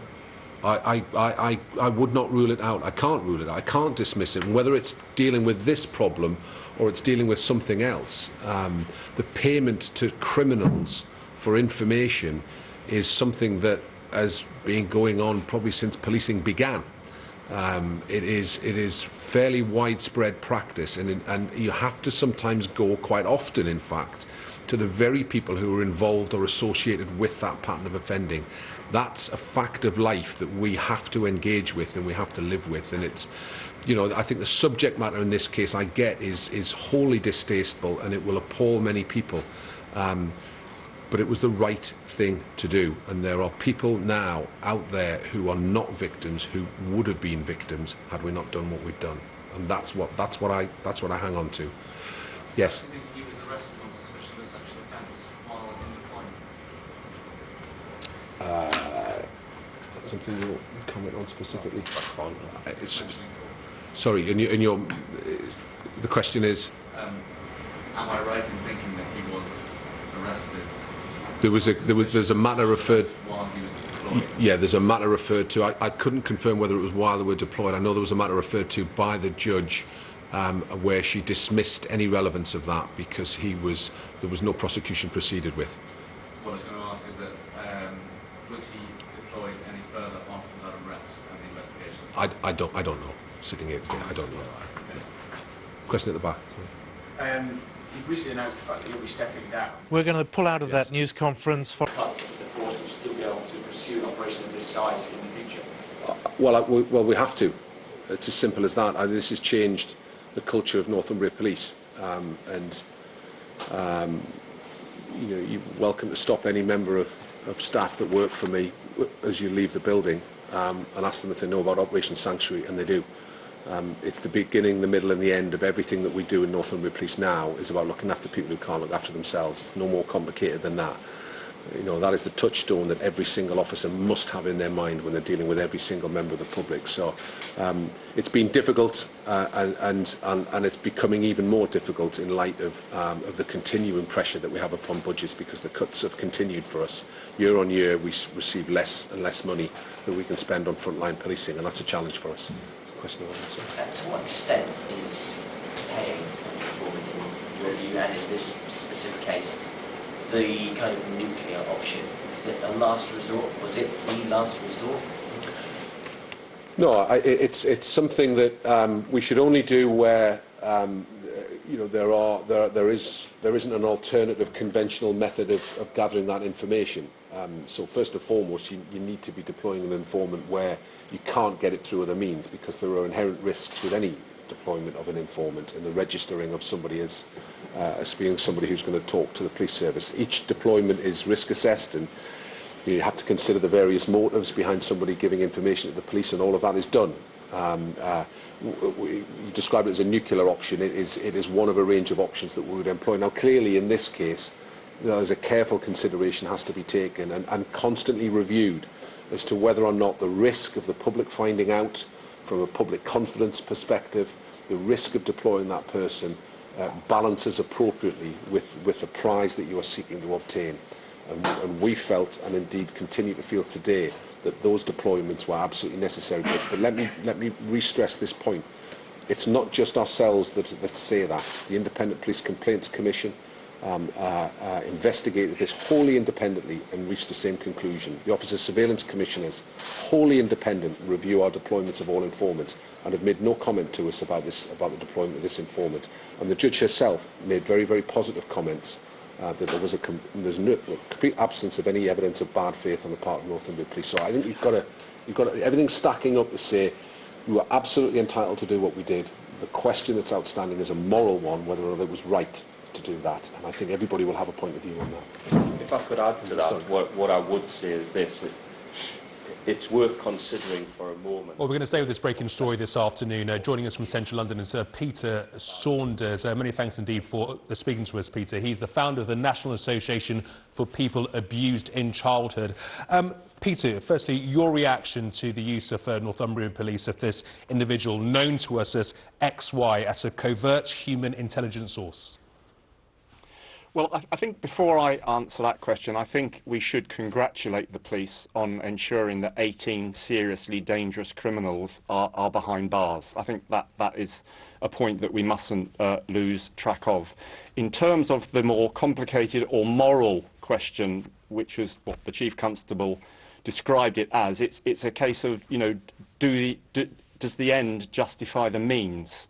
I would not rule it out. I can't rule it out. I can't dismiss it. And whether it's dealing with this problem or it's dealing with something else, the payment to criminals for information is something that has been going on probably since policing began. It is fairly widespread practice, and you have to sometimes go, quite often in fact, to the very people who are involved or associated with that pattern of offending. That's a fact of life that we have to engage with and we have to live with. And it's, I think the subject matter in this case, I get, is wholly distasteful, and it will appall many people. But it was the right thing to do, and there are people now out there who are not victims, who would have been victims had we not done what we've done, and that's what I hang on to. Yes. Do you think he was arrested on suspicion of a sexual offence while in deployment? That's something you'll comment on specifically. Sorry, the question is. Am I right in thinking that he was arrested? There's a matter referred. While he was deployed. Yeah, there's a matter referred to. I couldn't confirm whether it was while they were deployed. I know there was a matter referred to by the judge where she dismissed any relevance of that because there was no prosecution proceeded with. What I was going to ask is that was he deployed any further after that arrest and the investigation? I don't know. Sitting here today, I don't know. Yeah. Question at the back. You've recently announced the fact that you'll be stepping down. We're going to pull out of that news conference. But the force will still be able to pursue an operation of this size in the future. Well, we have to. It's as simple as that. This has changed the culture of Northumbria Police, you're welcome to stop any member of staff that work for me as you leave the building and ask them if they know about Operation Sanctuary, and they do. It's the beginning, the middle and the end of everything that we do in Northumbria Police now is about looking after people who can't look after themselves. It's no more complicated than that. That is the touchstone that every single officer must have in their mind when they're dealing with every single member of the public. So it's been difficult and it's becoming even more difficult in light of the continuing pressure that we have upon budgets, because the cuts have continued for us. Year on year we receive less and less money that we can spend on frontline policing, and that's a challenge for us. To what extent is paying in your view, and in this specific case, the kind of nuclear option? Is it a last resort? Was it the last resort? No, it's something that we should only do where there isn't an alternative conventional method of gathering that information. So first and foremost, you need to be deploying an informant where you can't get it through other means, because there are inherent risks with any deployment of an informant and the registering of somebody as being somebody who's going to talk to the police service. Each deployment is risk assessed, and you have to consider the various motives behind somebody giving information to the police, and all of that is done. You described it as a nuclear option. It is one of a range of options that we would employ. Now, clearly, in this case, there's a careful consideration has to be taken and constantly reviewed as to whether or not the risk of the public finding out from a public confidence perspective, the risk of deploying that person balances appropriately with the prize that you are seeking to obtain. And we felt, and indeed continue to feel today, that those deployments were absolutely necessary. But let me re-stress this point. It's not just ourselves that say that. The Independent Police Complaints Commission investigated this wholly independently and reached the same conclusion. The Officer Surveillance Commissioners, wholly independent, review our deployments of all informants and have made no comment to us about the deployment of this informant. And the judge herself made very, very positive comments that there's no complete absence of any evidence of bad faith on the part of Northumbria Police. So I think you've got to everything stacking up to say we were absolutely entitled to do what we did. The question that's outstanding is a moral one, whether or not it was right. to do that, and I think everybody will have a point of view on that. If I could add to that, what I would say is this. It's worth considering for a moment. Well, we're going to stay with this breaking story this afternoon. Joining us from Central London is Peter Saunders. Many thanks indeed for speaking to us, Peter. He's the founder of the National Association for People Abused in Childhood. Peter, firstly, your reaction to the use of Northumbrian police of this individual known to us as XY as a covert human intelligence source? Well, I think before I answer that question, I think we should congratulate the police on ensuring that 18 seriously dangerous criminals are behind bars. I think that is a point that we mustn't lose track of. In terms of the more complicated or moral question, which was what the Chief Constable described it as, it's a case of, you know, does the end justify the means?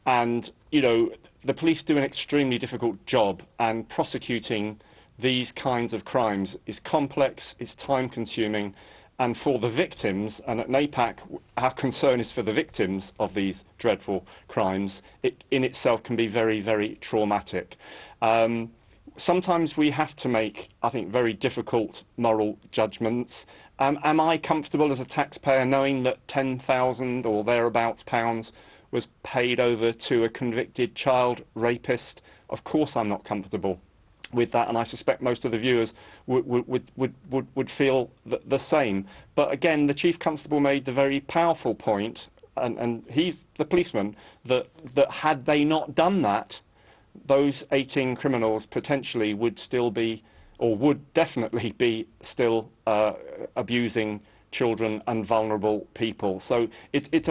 And, you know, the police do an extremely difficult job, and prosecuting these kinds of crimes is complex, it's time-consuming, and for the victims, and at NAPAC, our concern is for the victims of these dreadful crimes, it in itself can be very, very traumatic. Sometimes we have to make, I think, very difficult moral judgments. Am I comfortable as a taxpayer knowing that £10,000 or thereabouts pounds was paid over to a convicted child rapist? Of course I'm not comfortable with that, and I suspect most of the viewers would feel the same. But again, the Chief Constable made the very powerful point, and he's the policeman, that had they not done that, those 18 criminals potentially would still be, or would definitely be still abusing children and vulnerable people. So it's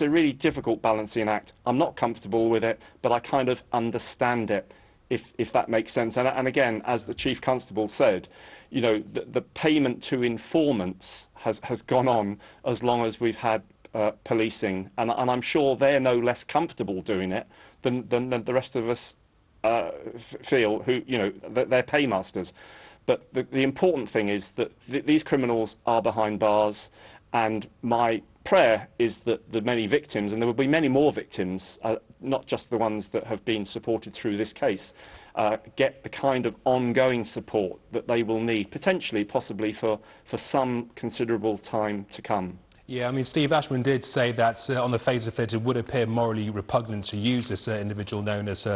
a really difficult balancing act. I'm not comfortable with it, but I kind of understand it, if that makes sense. And again, as the Chief Constable said, you know, the payment to informants has gone on as long as we've had policing, and I'm sure they're no less comfortable doing it than the rest of us feel, who, you know, they're paymasters. But the important thing is that these criminals are behind bars, and my prayer is that the many victims, and there will be many more victims, not just the ones that have been supported through this case, get the kind of ongoing support that they will need, potentially, possibly for some considerable time to come. Yeah, I mean, Steve Ashman did say that on the face of it, it would appear morally repugnant to use this individual known as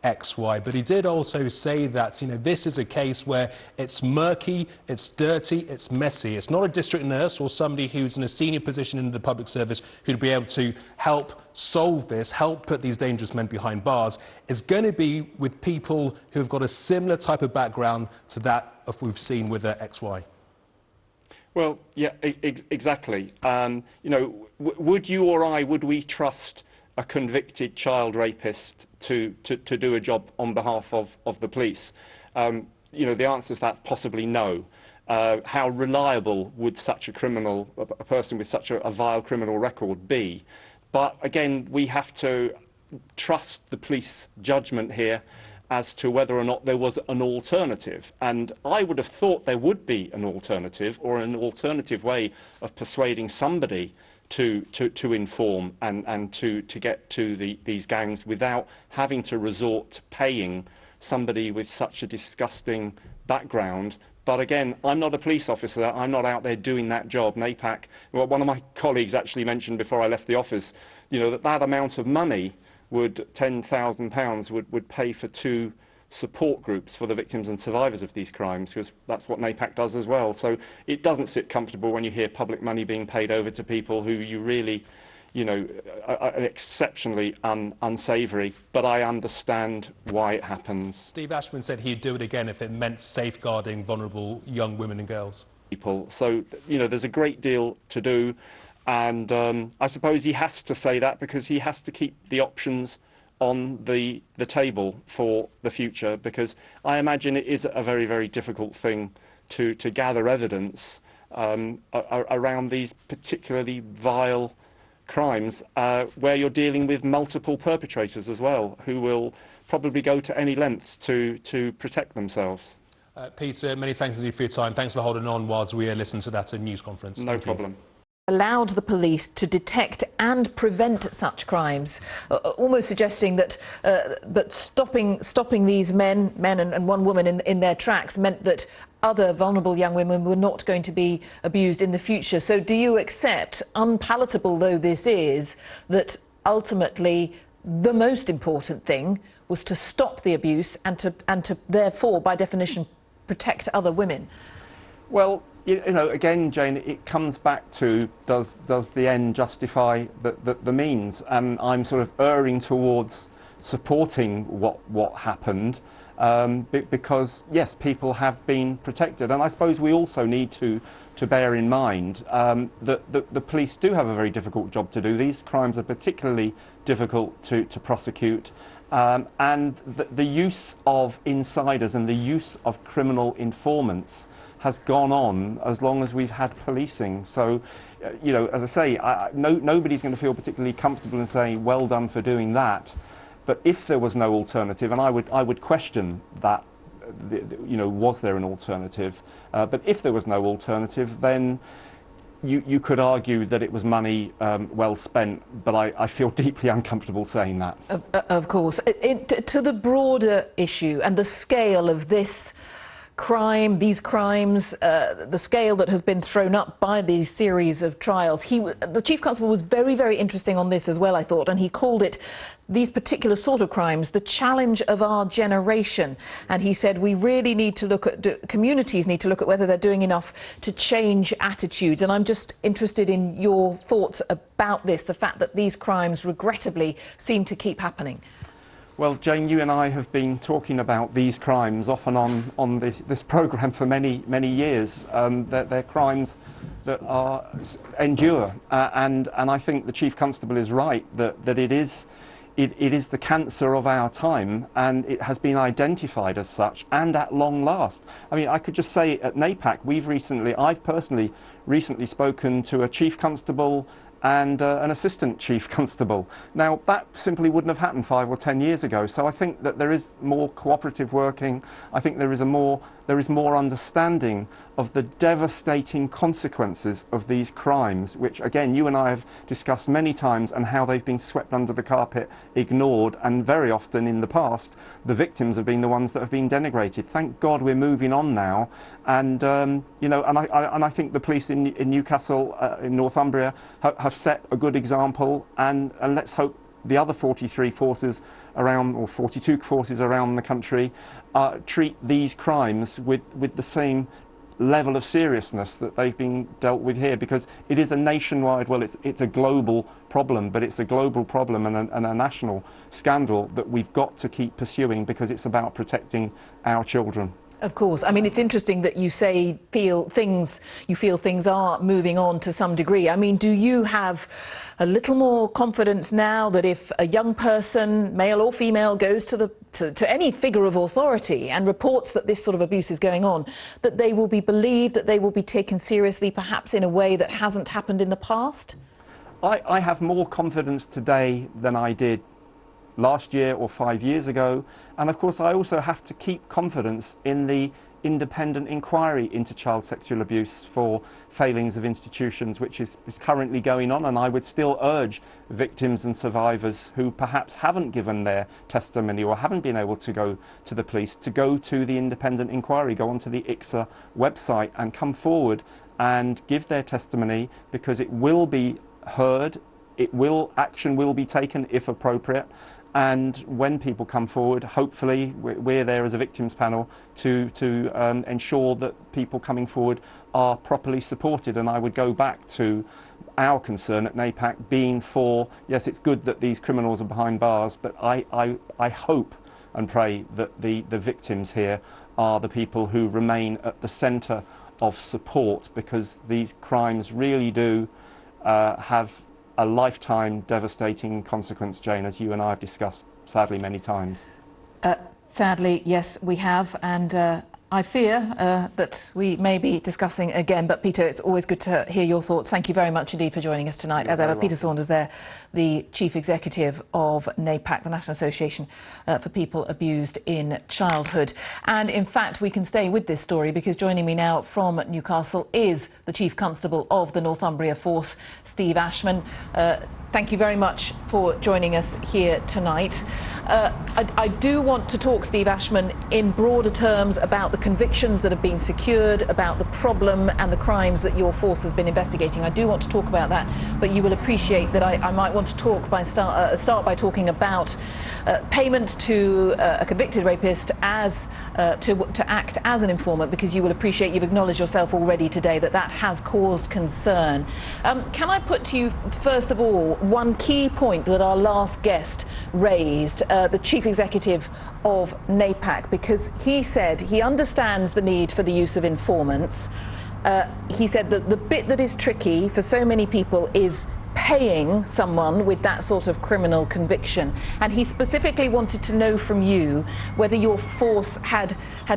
XY. But he did also say that, you know, this is a case where it's murky, it's dirty, it's messy. It's not a district nurse or somebody who's in a senior position in the public service who'd be able to help solve this, help put these dangerous men behind bars. It's going to be with people who've got a similar type of background to that of we've seen with XY. Well, yeah, exactly. You know, would you or I, would we trust a convicted child rapist to do a job on behalf of the police? You know, the answer to that's possibly no. How reliable would such a criminal, a person with such a vile criminal record be? But again, we have to trust the police judgment here as to whether or not there was an alternative. And I would have thought there would be an alternative, or an alternative way of persuading somebody to inform and to get to these gangs without having to resort to paying somebody with such a disgusting background. But again, I'm not a police officer, I'm not out there doing that job. NAPAC, well, one of my colleagues actually mentioned before I left the office, you know, that amount of money would, £10,000 would pay for 2 support groups for the victims and survivors of these crimes, because that's what NAPAC does as well. So it doesn't sit comfortable when you hear public money being paid over to people who you really, you know, are exceptionally unsavoury. But I understand why it happens. Steve Ashman said he'd do it again if it meant safeguarding vulnerable young women and girls. So, you know, there's a great deal to do. And I suppose he has to say that because he has to keep the options on the table for the future, because I imagine it is a very, very difficult thing to gather evidence around these particularly vile crimes where you're dealing with multiple perpetrators as well, who will probably go to any lengths to protect themselves. Peter, many thanks indeed for your time. Thanks for holding on whilst we listen to that news conference. No problem. allowed the police to detect and prevent such crimes, almost suggesting that stopping these men and one woman in their tracks meant that other vulnerable young women were not going to be abused in the future. So do you accept, unpalatable though this is, that ultimately the most important thing was to stop the abuse and to therefore, by definition, protect other women? Well, you know, again, Jane, it comes back to does the end justify the means? And I'm sort of erring towards supporting what happened, because yes, people have been protected, and I suppose we also need to bear in mind that the police do have a very difficult job to do. These crimes are particularly difficult to prosecute. And the use of insiders and the use of criminal informants has gone on as long as we've had policing. So, you know, as I say, nobody's going to feel particularly comfortable in saying, well done for doing that. But if there was no alternative, and I would question that, you know, was there an alternative? But if there was no alternative, then you could argue that it was money well spent, but I feel deeply uncomfortable saying that. Of course. To the broader issue and the scale of this crime, these crimes, the scale that has been thrown up by these series of trials, the Chief Constable was very, very interesting on this as well, I thought, and he called it, these particular sort of crimes, the challenge of our generation. And he said we really need to look at, communities need to look at whether they're doing enough to change attitudes. And I'm just interested in your thoughts about this, the fact that these crimes regrettably seem to keep happening. Well, Jane, you and I have been talking about these crimes off and on this programme for many, many years. They're crimes that endure, and I think the Chief Constable is right that it is the cancer of our time, and it has been identified as such, and at long last. I mean, I could just say at NAPAC, I've personally recently spoken to a Chief Constable and an assistant chief constable. Now, that simply wouldn't have happened 5 or 10 years ago. So I think that there is more cooperative working. I think there is more understanding of the devastating consequences of these crimes, which, again, you and I have discussed many times, and how they've been swept under the carpet, ignored, and very often in the past, the victims have been the ones that have been denigrated. Thank God we're moving on now. And, you know, and I think the police in Newcastle, in Northumbria, have set a good example, and let's hope the other 43 forces around, or 42 forces around the country, treat these crimes with the same level of seriousness that they've been dealt with here, because it is a nationwide, well, it's a global problem, but it's a global problem and a national scandal that we've got to keep pursuing, because it's about protecting our children. Of course. I mean, it's interesting that you say you feel things are moving on to some degree. I mean, do you have a little more confidence now that if a young person, male or female, goes to any figure of authority and reports that this sort of abuse is going on, that they will be believed, that they will be taken seriously, perhaps in a way that hasn't happened in the past? I have more confidence today than I did last year or 5 years ago, and of course I also have to keep confidence in the independent inquiry into child sexual abuse for failings of institutions, which is currently going on, and I would still urge victims and survivors who perhaps haven't given their testimony or haven't been able to go to the police to go to the independent inquiry, go onto the ICSA website and come forward and give their testimony, because it will be heard, action will be taken if appropriate. And when people come forward, hopefully we're there as a victims panel to ensure that people coming forward are properly supported. And I would go back to our concern at NAPAC being for, yes, it's good that these criminals are behind bars, but I hope and pray that the victims here are the people who remain at the centre of support, because these crimes really do have a lifetime devastating consequence, Jane, as you and I have discussed, sadly, many times. Sadly, yes, we have, and I fear that we may be discussing again, but Peter, it's always good to hear your thoughts. Thank you very much indeed for joining us tonight. As ever, Peter Saunders there, the Chief Executive of NAPAC, the National Association for People Abused in Childhood. And in fact, we can stay with this story because joining me now from Newcastle is the Chief Constable of the Northumbria Force, Steve Ashman. Thank you very much for joining us here tonight. I do want to talk, Steve Ashman, in broader terms about the convictions that have been secured, about the problem and the crimes that your force has been investigating. I do want to talk about that, but you will appreciate that I might want to talk start by talking about payment to a convicted rapist as to act as an informant, because you will appreciate, you've acknowledged yourself already today that that has caused concern. Can I put to you, first of all, one key point that our last guest raised, the Chief Executive of NAPAC, because he said he understands the need for the use of informants. He said that the bit that is tricky for so many people is paying someone with that sort of criminal conviction, and he specifically wanted to know from you whether your force had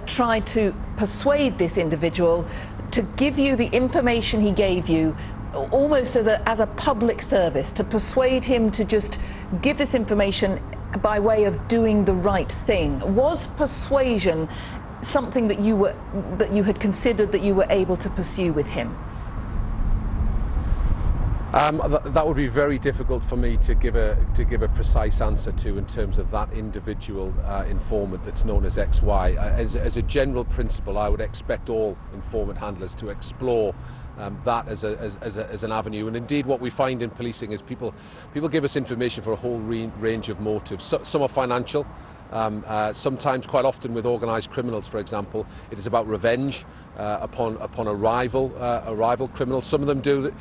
tried to persuade this individual to give you the information he gave you almost as a public service, to persuade him to just give this information by way of doing the right thing. Was persuasion something that you had considered that you were able to pursue with him? That would be very difficult for me to give a precise answer to in terms of that individual informant that's known as XY. As a general principle, I would expect all informant handlers to explore that as an avenue. And indeed, what we find in policing is people give us information for a whole range of motives. Some are financial. Sometimes, quite often, with organised criminals, for example, it is about revenge upon a rival criminal. Some of them do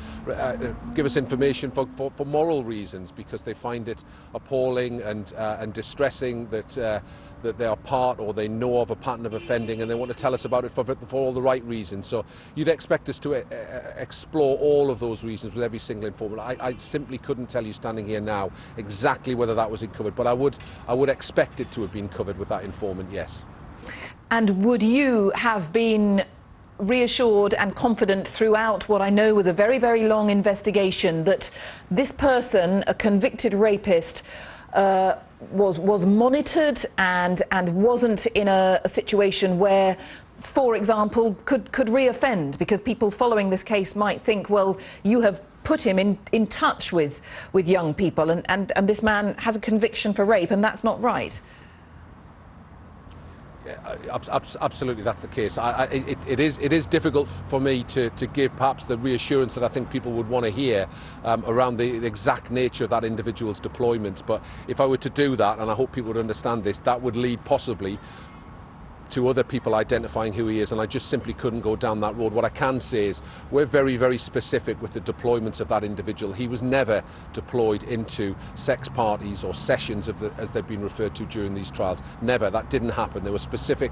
give us information for moral reasons, because they find it appalling and distressing that they are part, or they know of, a pattern of offending, and they want to tell us about it for all the right reasons. So you'd expect us to explore all of those reasons with every single informant. I simply couldn't tell you standing here now exactly whether that was covered, but I would expect it to have been covered with that informant, yes. And would you have been reassured and confident throughout what I know was a very, very long investigation that this person, a convicted rapist, was monitored and wasn't in a situation where, for example, could re-offend? Because people following this case might think, well, you have put him in touch with young people, and this man has a conviction for rape, and that's not right. Absolutely, that's the case. It is difficult for me to give perhaps the reassurance that I think people would want to hear around the exact nature of that individual's deployments. But if I were to do that, and I hope people would understand this, that would lead possibly to other people identifying who he is, and I just simply couldn't go down that road. What I can say is we're very, very specific with the deployments of that individual. He was never deployed into sex parties or sessions as they've been referred to during these trials. Never. That didn't happen. There were specific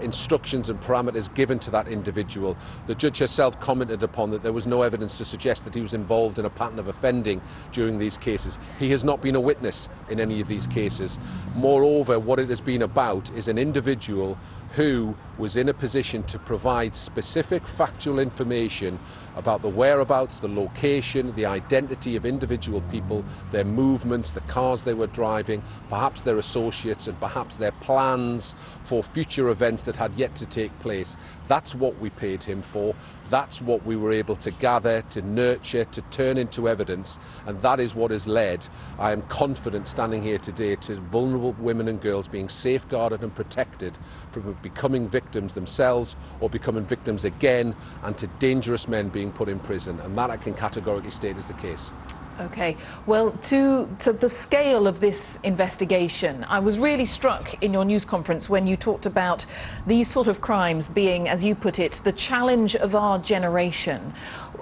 instructions and parameters given to that individual. The judge herself commented upon that there was no evidence to suggest that he was involved in a pattern of offending during these cases. He has not been a witness in any of these cases. Moreover, what it has been about is an individual who was in a position to provide specific factual information about the whereabouts, the location, the identity of individual people, their movements, the cars they were driving, perhaps their associates, and perhaps their plans for future events that had yet to take place. That's what we paid him for. That's what we were able to gather, to nurture, to turn into evidence, and that is what has led, I am confident standing here today, to vulnerable women and girls being safeguarded and protected from becoming victims themselves or becoming victims again, and to dangerous men being put in prison, and that I can categorically state is the case. Okay, well, to the scale of this investigation, I was really struck in your news conference when you talked about these sort of crimes being, as you put it, the challenge of our generation.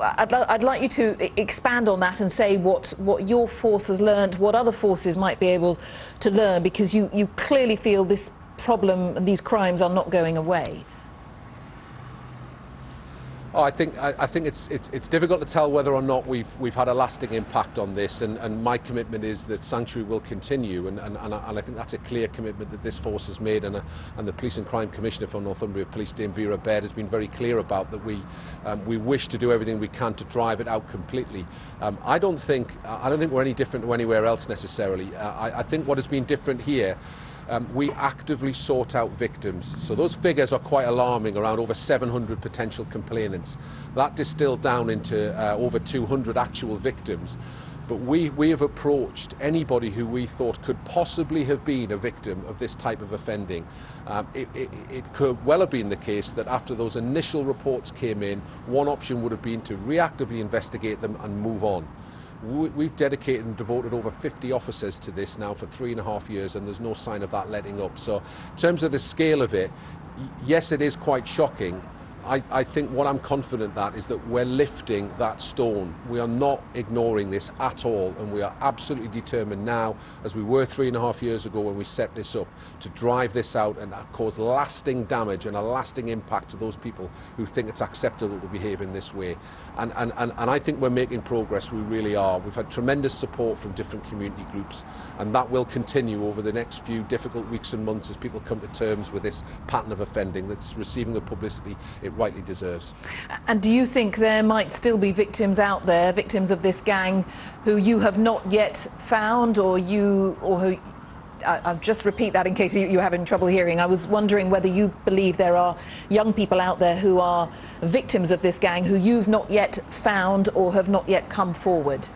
I'd like you to expand on that and say what your force has learned, what other forces might be able to learn, because you clearly feel this problem and these crimes are not going away. Oh, I think it's difficult to tell whether or not we've had a lasting impact on this, and my commitment is that sanctuary will continue, and I think that's a clear commitment that this force has made, and the Police and Crime Commissioner for Northumbria Police, Dame Vera Baird, has been very clear about that. We wish to do everything we can to drive it out completely. I don't think we're any different to anywhere else necessarily. I think what has been different here. We actively sought out victims. So those figures are quite alarming, around over 700 potential complainants. That distilled down into over 200 actual victims. But we have approached anybody who we thought could possibly have been a victim of this type of offending. It could well have been the case that after those initial reports came in, one option would have been to reactively investigate them and move on. We've dedicated and devoted over 50 officers to this now for 3.5 years, and there's no sign of that letting up. So in terms of the scale of it, yes, it is quite shocking. I think what I'm confident that is that we're lifting that stone. We are not ignoring this at all, and we are absolutely determined now, as we were 3.5 years ago when we set this up, to drive this out and cause lasting damage and a lasting impact to those people who think it's acceptable to behave in this way. And I think we're making progress, we really are. We've had tremendous support from different community groups, and that will continue over the next few difficult weeks and months as people come to terms with this pattern of offending that's receiving the publicity it rightly deserves. And do you think there might still be victims out there, victims of this gang, who you have not yet found, or who... I'll just repeat that in case you're having trouble hearing. I was wondering whether you believe there are young people out there who are victims of this gang who you've not yet found or have not yet come forward.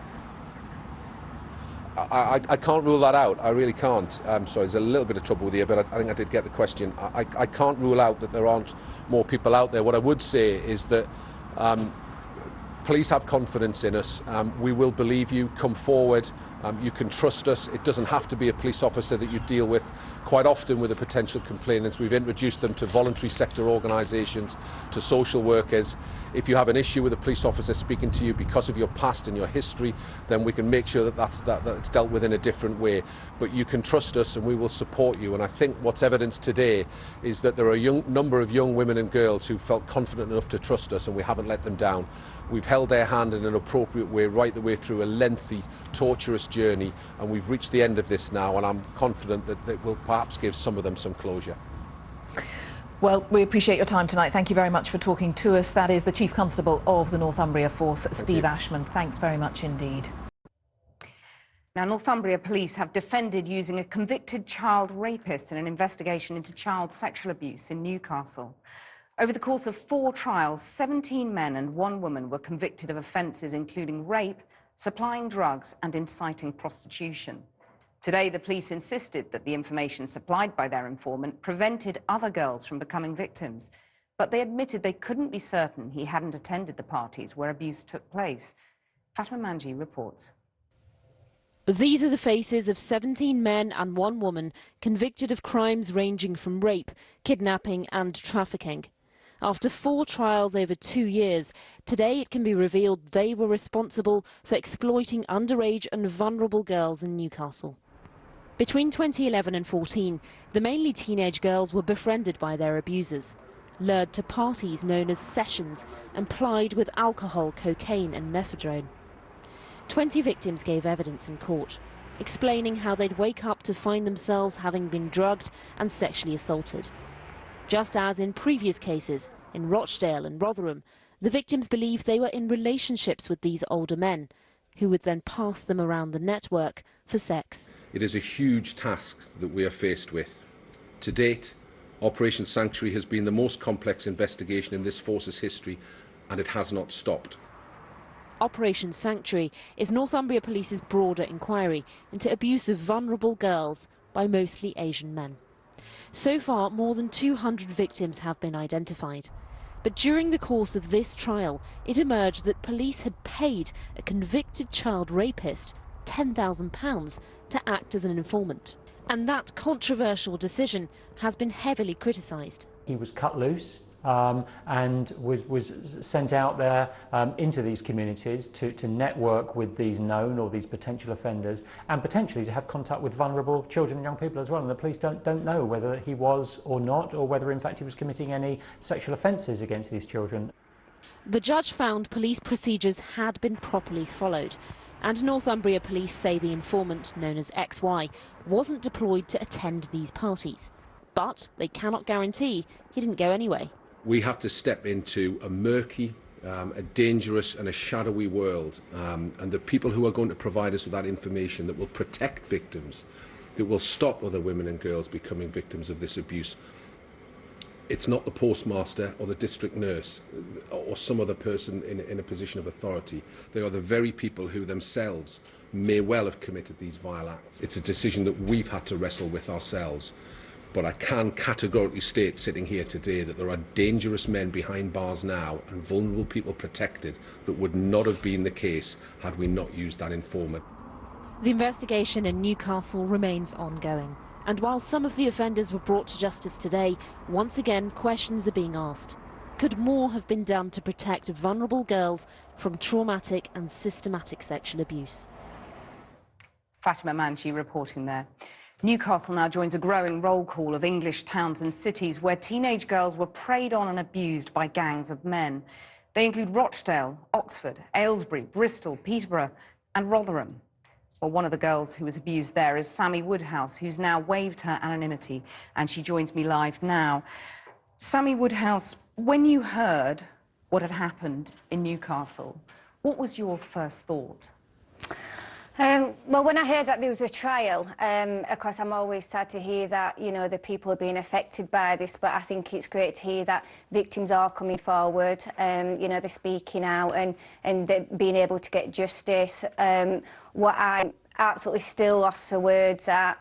I can't rule that out. I really can't. So there's a little bit of trouble with you, but I think I did get the question. I can't rule out that there aren't more people out there. What I would say is that police have confidence in us. We will believe you. Come forward. You can trust us. It doesn't have to be a police officer that you deal with. Quite often with the potential complainants, we've introduced them to voluntary sector organisations, to social workers. If you have an issue with a police officer speaking to you because of your past and your history, then we can make sure that it's dealt with in a different way. But you can trust us, and we will support you. And I think what's evidenced today is that there are a number of young women and girls who felt confident enough to trust us, and we haven't let them down. We've held their hand in an appropriate way right the way through a lengthy, torturous journey, and we've reached the end of this now, and I'm confident that it will perhaps give some of them some closure. Well, we appreciate your time tonight. Thank you very much for talking to us. That is the Chief Constable of the Northumbria Force, Steve Ashman. Thanks very much indeed. Now, Northumbria Police have defended using a convicted child rapist in an investigation into child sexual abuse in Newcastle. Over the course of 4 trials, 17 men and 1 woman were convicted of offences including rape, supplying drugs and inciting prostitution. Today, the police insisted that the information supplied by their informant prevented other girls from becoming victims, but they admitted they couldn't be certain he hadn't attended the parties where abuse took place. Fatima Manji reports. These are the faces of 17 men and 1 woman convicted of crimes ranging from rape, kidnapping and trafficking. After 4 trials over 2 years, today it can be revealed they were responsible for exploiting underage and vulnerable girls in Newcastle. Between 2011 and 14, the mainly teenage girls were befriended by their abusers, lured to parties known as sessions and plied with alcohol, cocaine and methadone. 20 victims gave evidence in court, explaining how they'd wake up to find themselves having been drugged and sexually assaulted. Just as in previous cases, in Rochdale and Rotherham, the victims believed they were in relationships with these older men, who would then pass them around the network for sex. It is a huge task that we are faced with. To date, Operation Sanctuary has been the most complex investigation in this force's history, and it has not stopped. Operation Sanctuary is Northumbria Police's broader inquiry into abuse of vulnerable girls by mostly Asian men. So far, more than 200 victims have been identified. But during the course of this trial, it emerged that police had paid a convicted child rapist £10,000 to act as an informant. And that controversial decision has been heavily criticised. He was cut loose and was sent out there into these communities to network with these known or these potential offenders, and potentially to have contact with vulnerable children and young people as well. And the police don't know whether he was or not, or whether in fact he was committing any sexual offences against these children. The judge found police procedures had been properly followed, and Northumbria police say the informant, known as XY, wasn't deployed to attend these parties. But they cannot guarantee he didn't go anyway. We have to step into a murky, a dangerous and a shadowy world, and the people who are going to provide us with that information that will protect victims, that will stop other women and girls becoming victims of this abuse, it's not the postmaster or the district nurse or some other person in a position of authority. They are the very people who themselves may well have committed these vile acts. It's a decision that we've had to wrestle with ourselves. But I can categorically state, sitting here today, that there are dangerous men behind bars now and vulnerable people protected that would not have been the case had we not used that informant. The investigation in Newcastle remains ongoing. And while some of the offenders were brought to justice today, once again questions are being asked. Could more have been done to protect vulnerable girls from traumatic and systematic sexual abuse? Fatima Manji reporting there. Newcastle now joins a growing roll call of English towns and cities where teenage girls were preyed on and abused by gangs of men. They include Rochdale, Oxford, Aylesbury, Bristol, Peterborough and Rotherham. Well, one of the girls who was abused there is Sammy Woodhouse, who's now waived her anonymity, and she joins me live now. Sammy Woodhouse, when you heard what had happened in Newcastle, what was your first thought? Well, when I heard that there was a trial, of course, I'm always sad to hear that, you know, the people are being affected by this, but I think it's great to hear that victims are coming forward, you know, they're speaking out and they're being able to get justice. What I'm absolutely still lost for words at,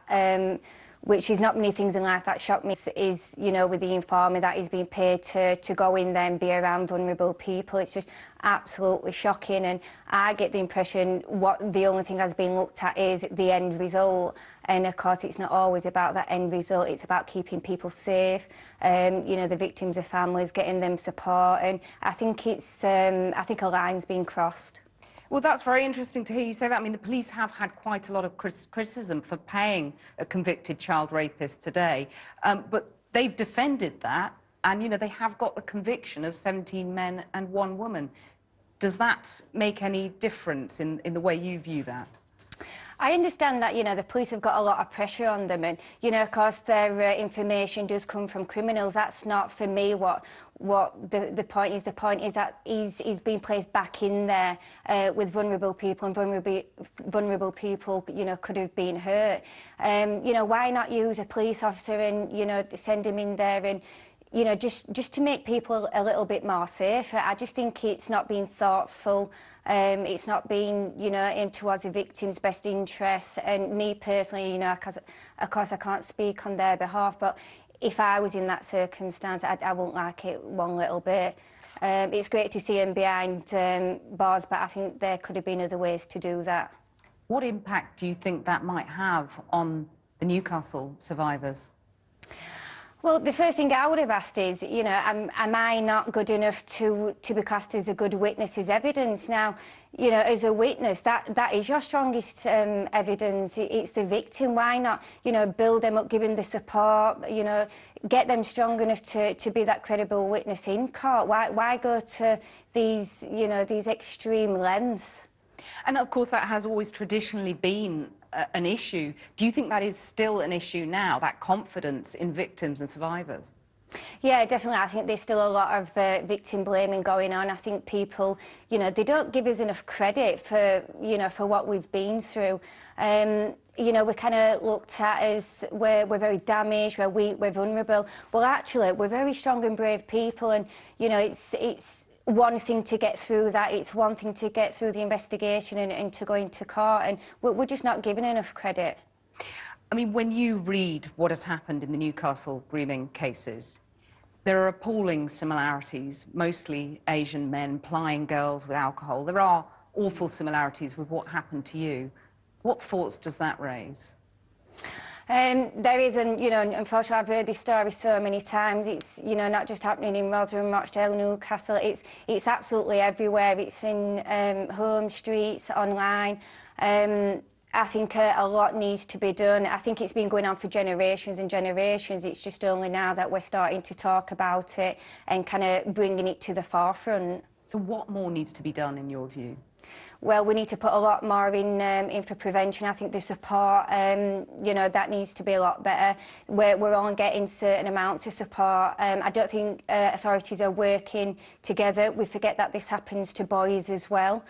which is not many things in life that shock me, is, you know, with the informer that is being paid to go in there and be around vulnerable people. It's just absolutely shocking, and I get the impression what the only thing that's being looked at is the end result. And of course, it's not always about that end result. It's about keeping people safe. You know, the victims' families, getting them support, and I think it's I think a line's been crossed. Well, that's very interesting to hear you say that. I mean, the police have had quite a lot of criticism for paying a convicted child rapist today, but they've defended that, and, you know, they have got the conviction of 17 men and 1 woman. Does that make any difference in the way you view that? I understand that, you know, the police have got a lot of pressure on them, and, you know, of course, their information does come from criminals. That's not, for me, what the point is. The point is that he's being placed back in there with vulnerable people, and vulnerable people, you know, could have been hurt. You know, why not use a police officer and, you know, send him in there and, you know, just to make people a little bit more safer. I just think it's not being thoughtful. It's not being, you know, aimed towards the victim's best interests. And me personally, you know, because of course I can't speak on their behalf, but if I was in that circumstance, I wouldn't like it one little bit. It's great to see them behind bars, but I think there could have been other ways to do that. What impact do you think that might have on the Newcastle survivors? Well, the first thing I would have asked is, you know, am I not good enough to be classed as a good witness as evidence? Now, you know, as a witness, that is your strongest evidence. It's the victim. Why not, you know, build them up, give them the support, you know, get them strong enough to be that credible witness in court? Why go to these, you know, these extreme lengths? And of course, that has always traditionally been an issue. Do you think that is still an issue now, that confidence in victims and survivors? Yeah, definitely. I think there's still a lot of victim blaming going on. I think people, you know, they don't give us enough credit for, you know, for what we've been through. You know, we're kind of looked at as we're very damaged, we're weak, we're vulnerable. Well, actually, we're very strong and brave people, and, you know, it's one thing to get through that, it's one thing to get through the investigation and to go into court, and we're just not given enough credit. I mean, when you read what has happened in the Newcastle grooming cases, there are appalling similarities, mostly Asian men plying girls with alcohol. There are awful similarities with what happened to you. What thoughts does that raise? There is, and, you know, unfortunately I've heard this story so many times. It's, you know, not just happening in Rotherham, Rochdale, Newcastle. It's absolutely everywhere. It's in home streets, online. I think a lot needs to be done. I think it's been going on for generations and generations. It's just only now that we're starting to talk about it and kind of bringing it to the forefront. So what more needs to be done in your view? Well, we need to put a lot more in for prevention. I think the support, you know, that needs to be a lot better. We're all getting certain amounts of support. I don't think authorities are working together. We forget that this happens to boys as well.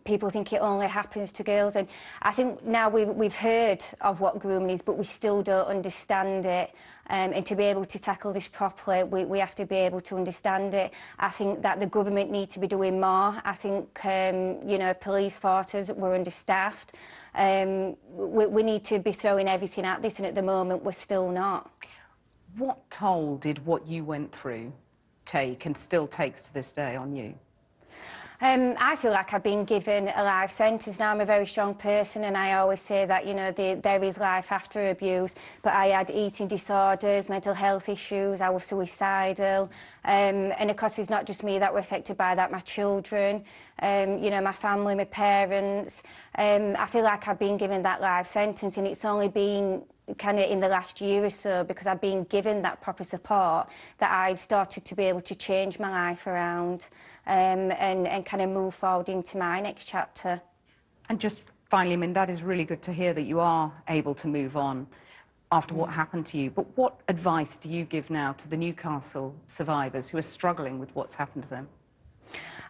People think it only happens to girls, and I think now we've heard of what grooming is, but we still don't understand it. And to be able to tackle this properly, we have to be able to understand it. I think that the government need to be doing more. I think, you know, police forces were understaffed. We need to be throwing everything at this, and at the moment we're still not. What toll did what you went through take, and still takes to this day, on you? I feel like I've been given a life sentence. Now I'm a very strong person, and I always say that, you know, there is life after abuse, but I had eating disorders, mental health issues, I was suicidal, and of course it's not just me that were affected by that, my children, you know, my family, my parents. I feel like I've been given that life sentence, and it's only been kind of in the last year or so, because I've been given that proper support, that I've started to be able to change my life around and kind of move forward into my next chapter. And just finally, I mean, that is really good to hear that you are able to move on after what happened to you. But what advice do you give now to the Newcastle survivors who are struggling with what's happened to them?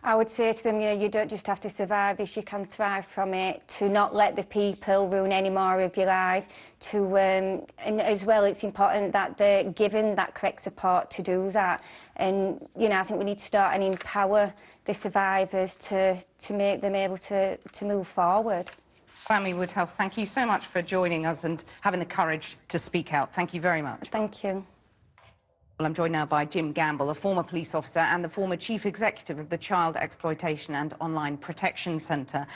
I would say to them, you know, you don't just have to survive this, you can thrive from it, to not let the people ruin any more of your life, to, and as well, it's important that they're given that correct support to do that. And, you know, I think we need to start and empower the survivors to make them able to move forward. Sammy Woodhouse, thank you so much for joining us and having the courage to speak out. Thank you very much. Thank you. Well, I'm joined now by Jim Gamble, a former police officer and the former chief executive of the Child Exploitation and Online Protection Centre.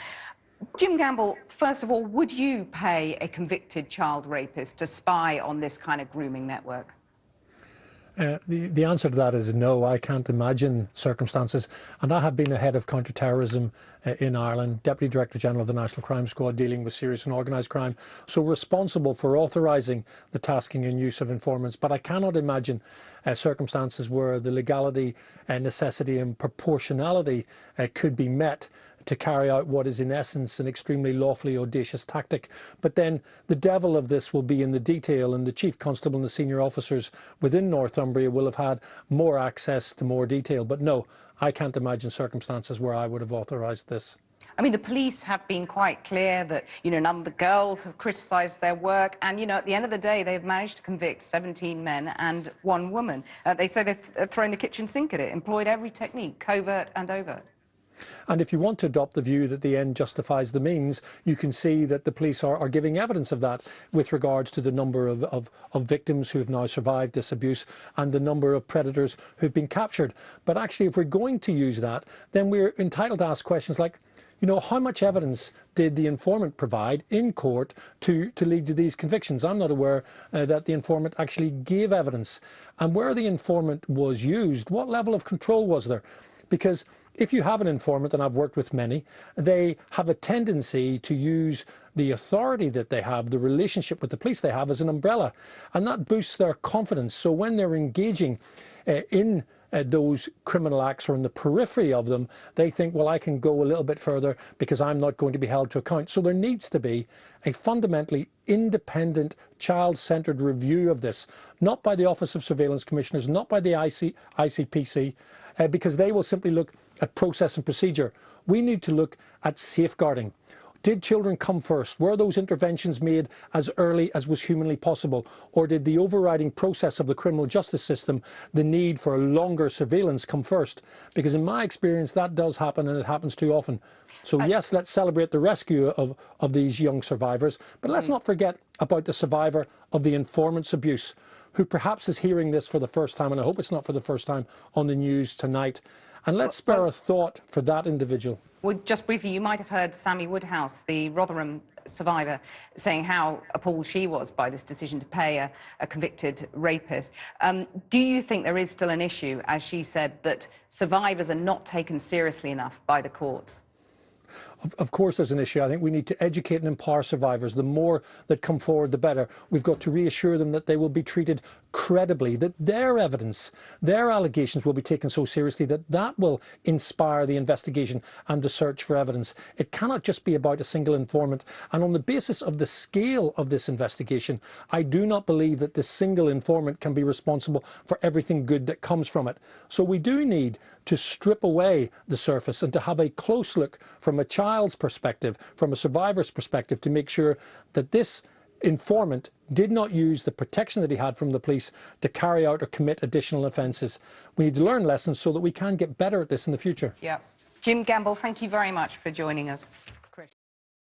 Jim Gamble, first of all, would you pay a convicted child rapist to spy on this kind of grooming network? The answer to that is no. I can't imagine circumstances. And I have been a head of counter-terrorism in Ireland, Deputy Director General of the National Crime Squad dealing with serious and organised crime, so responsible for authorising the tasking and use of informants. But I cannot imagine circumstances where the legality, necessity and proportionality could be met to carry out what is in essence an extremely lawfully audacious tactic. But then the devil of this will be in the detail, and the Chief Constable and the senior officers within Northumbria will have had more access to more detail. But no, I can't imagine circumstances where I would have authorised this. I mean, the police have been quite clear that, you know, none of the girls have criticised their work, and, you know, at the end of the day, they've managed to convict 17 men and 1 woman. They say they've thrown the kitchen sink at it, employed every technique, covert and overt. And if you want to adopt the view that the end justifies the means, you can see that the police are giving evidence of that with regards to the number of victims who have now survived this abuse and the number of predators who've been captured. But actually, if we're going to use that, then we're entitled to ask questions like, you know, how much evidence did the informant provide in court to lead to these convictions? I'm not aware that the informant actually gave evidence. And where the informant was used, what level of control was there? Because if you have an informant, and I've worked with many, they have a tendency to use the authority that they have, the relationship with the police they have, as an umbrella. And that boosts their confidence. So when they're engaging in those criminal acts or in the periphery of them, they think, well, I can go a little bit further because I'm not going to be held to account. So there needs to be a fundamentally independent, child-centred review of this, not by the Office of Surveillance Commissioners, not by the ICPC, because they will simply look at process and procedure. We need to look at safeguarding. Did children come first? Were those interventions made as early as was humanly possible? Or did the overriding process of the criminal justice system, the need for longer surveillance, come first? Because in my experience, that does happen, and it happens too often. So yes, let's celebrate the rescue of these young survivors, but let's not forget about the survivor of the informant's abuse, who perhaps is hearing this for the first time, and I hope it's not for the first time, on the news tonight. And let's spare a thought for that individual. Well, just briefly, you might have heard Sammy Woodhouse, the Rotherham survivor, saying how appalled she was by this decision to pay a convicted rapist. Do you think there is still an issue, as she said, that survivors are not taken seriously enough by the courts? Of course there's an issue. I think we need to educate and empower survivors. The more that come forward, the better. We've got to reassure them that they will be treated credibly, that their evidence, their allegations will be taken so seriously that that will inspire the investigation and the search for evidence. It cannot just be about a single informant. And on the basis of the scale of this investigation, I do not believe that this single informant can be responsible for everything good that comes from it. So we do need to strip away the surface and to have a close look from a child's perspective, from a survivor's perspective, to make sure that this informant did not use the protection that he had from the police to carry out or commit additional offences. We need to learn lessons so that we can get better at this in the future. Yeah. Jim Gamble, thank you very much for joining us.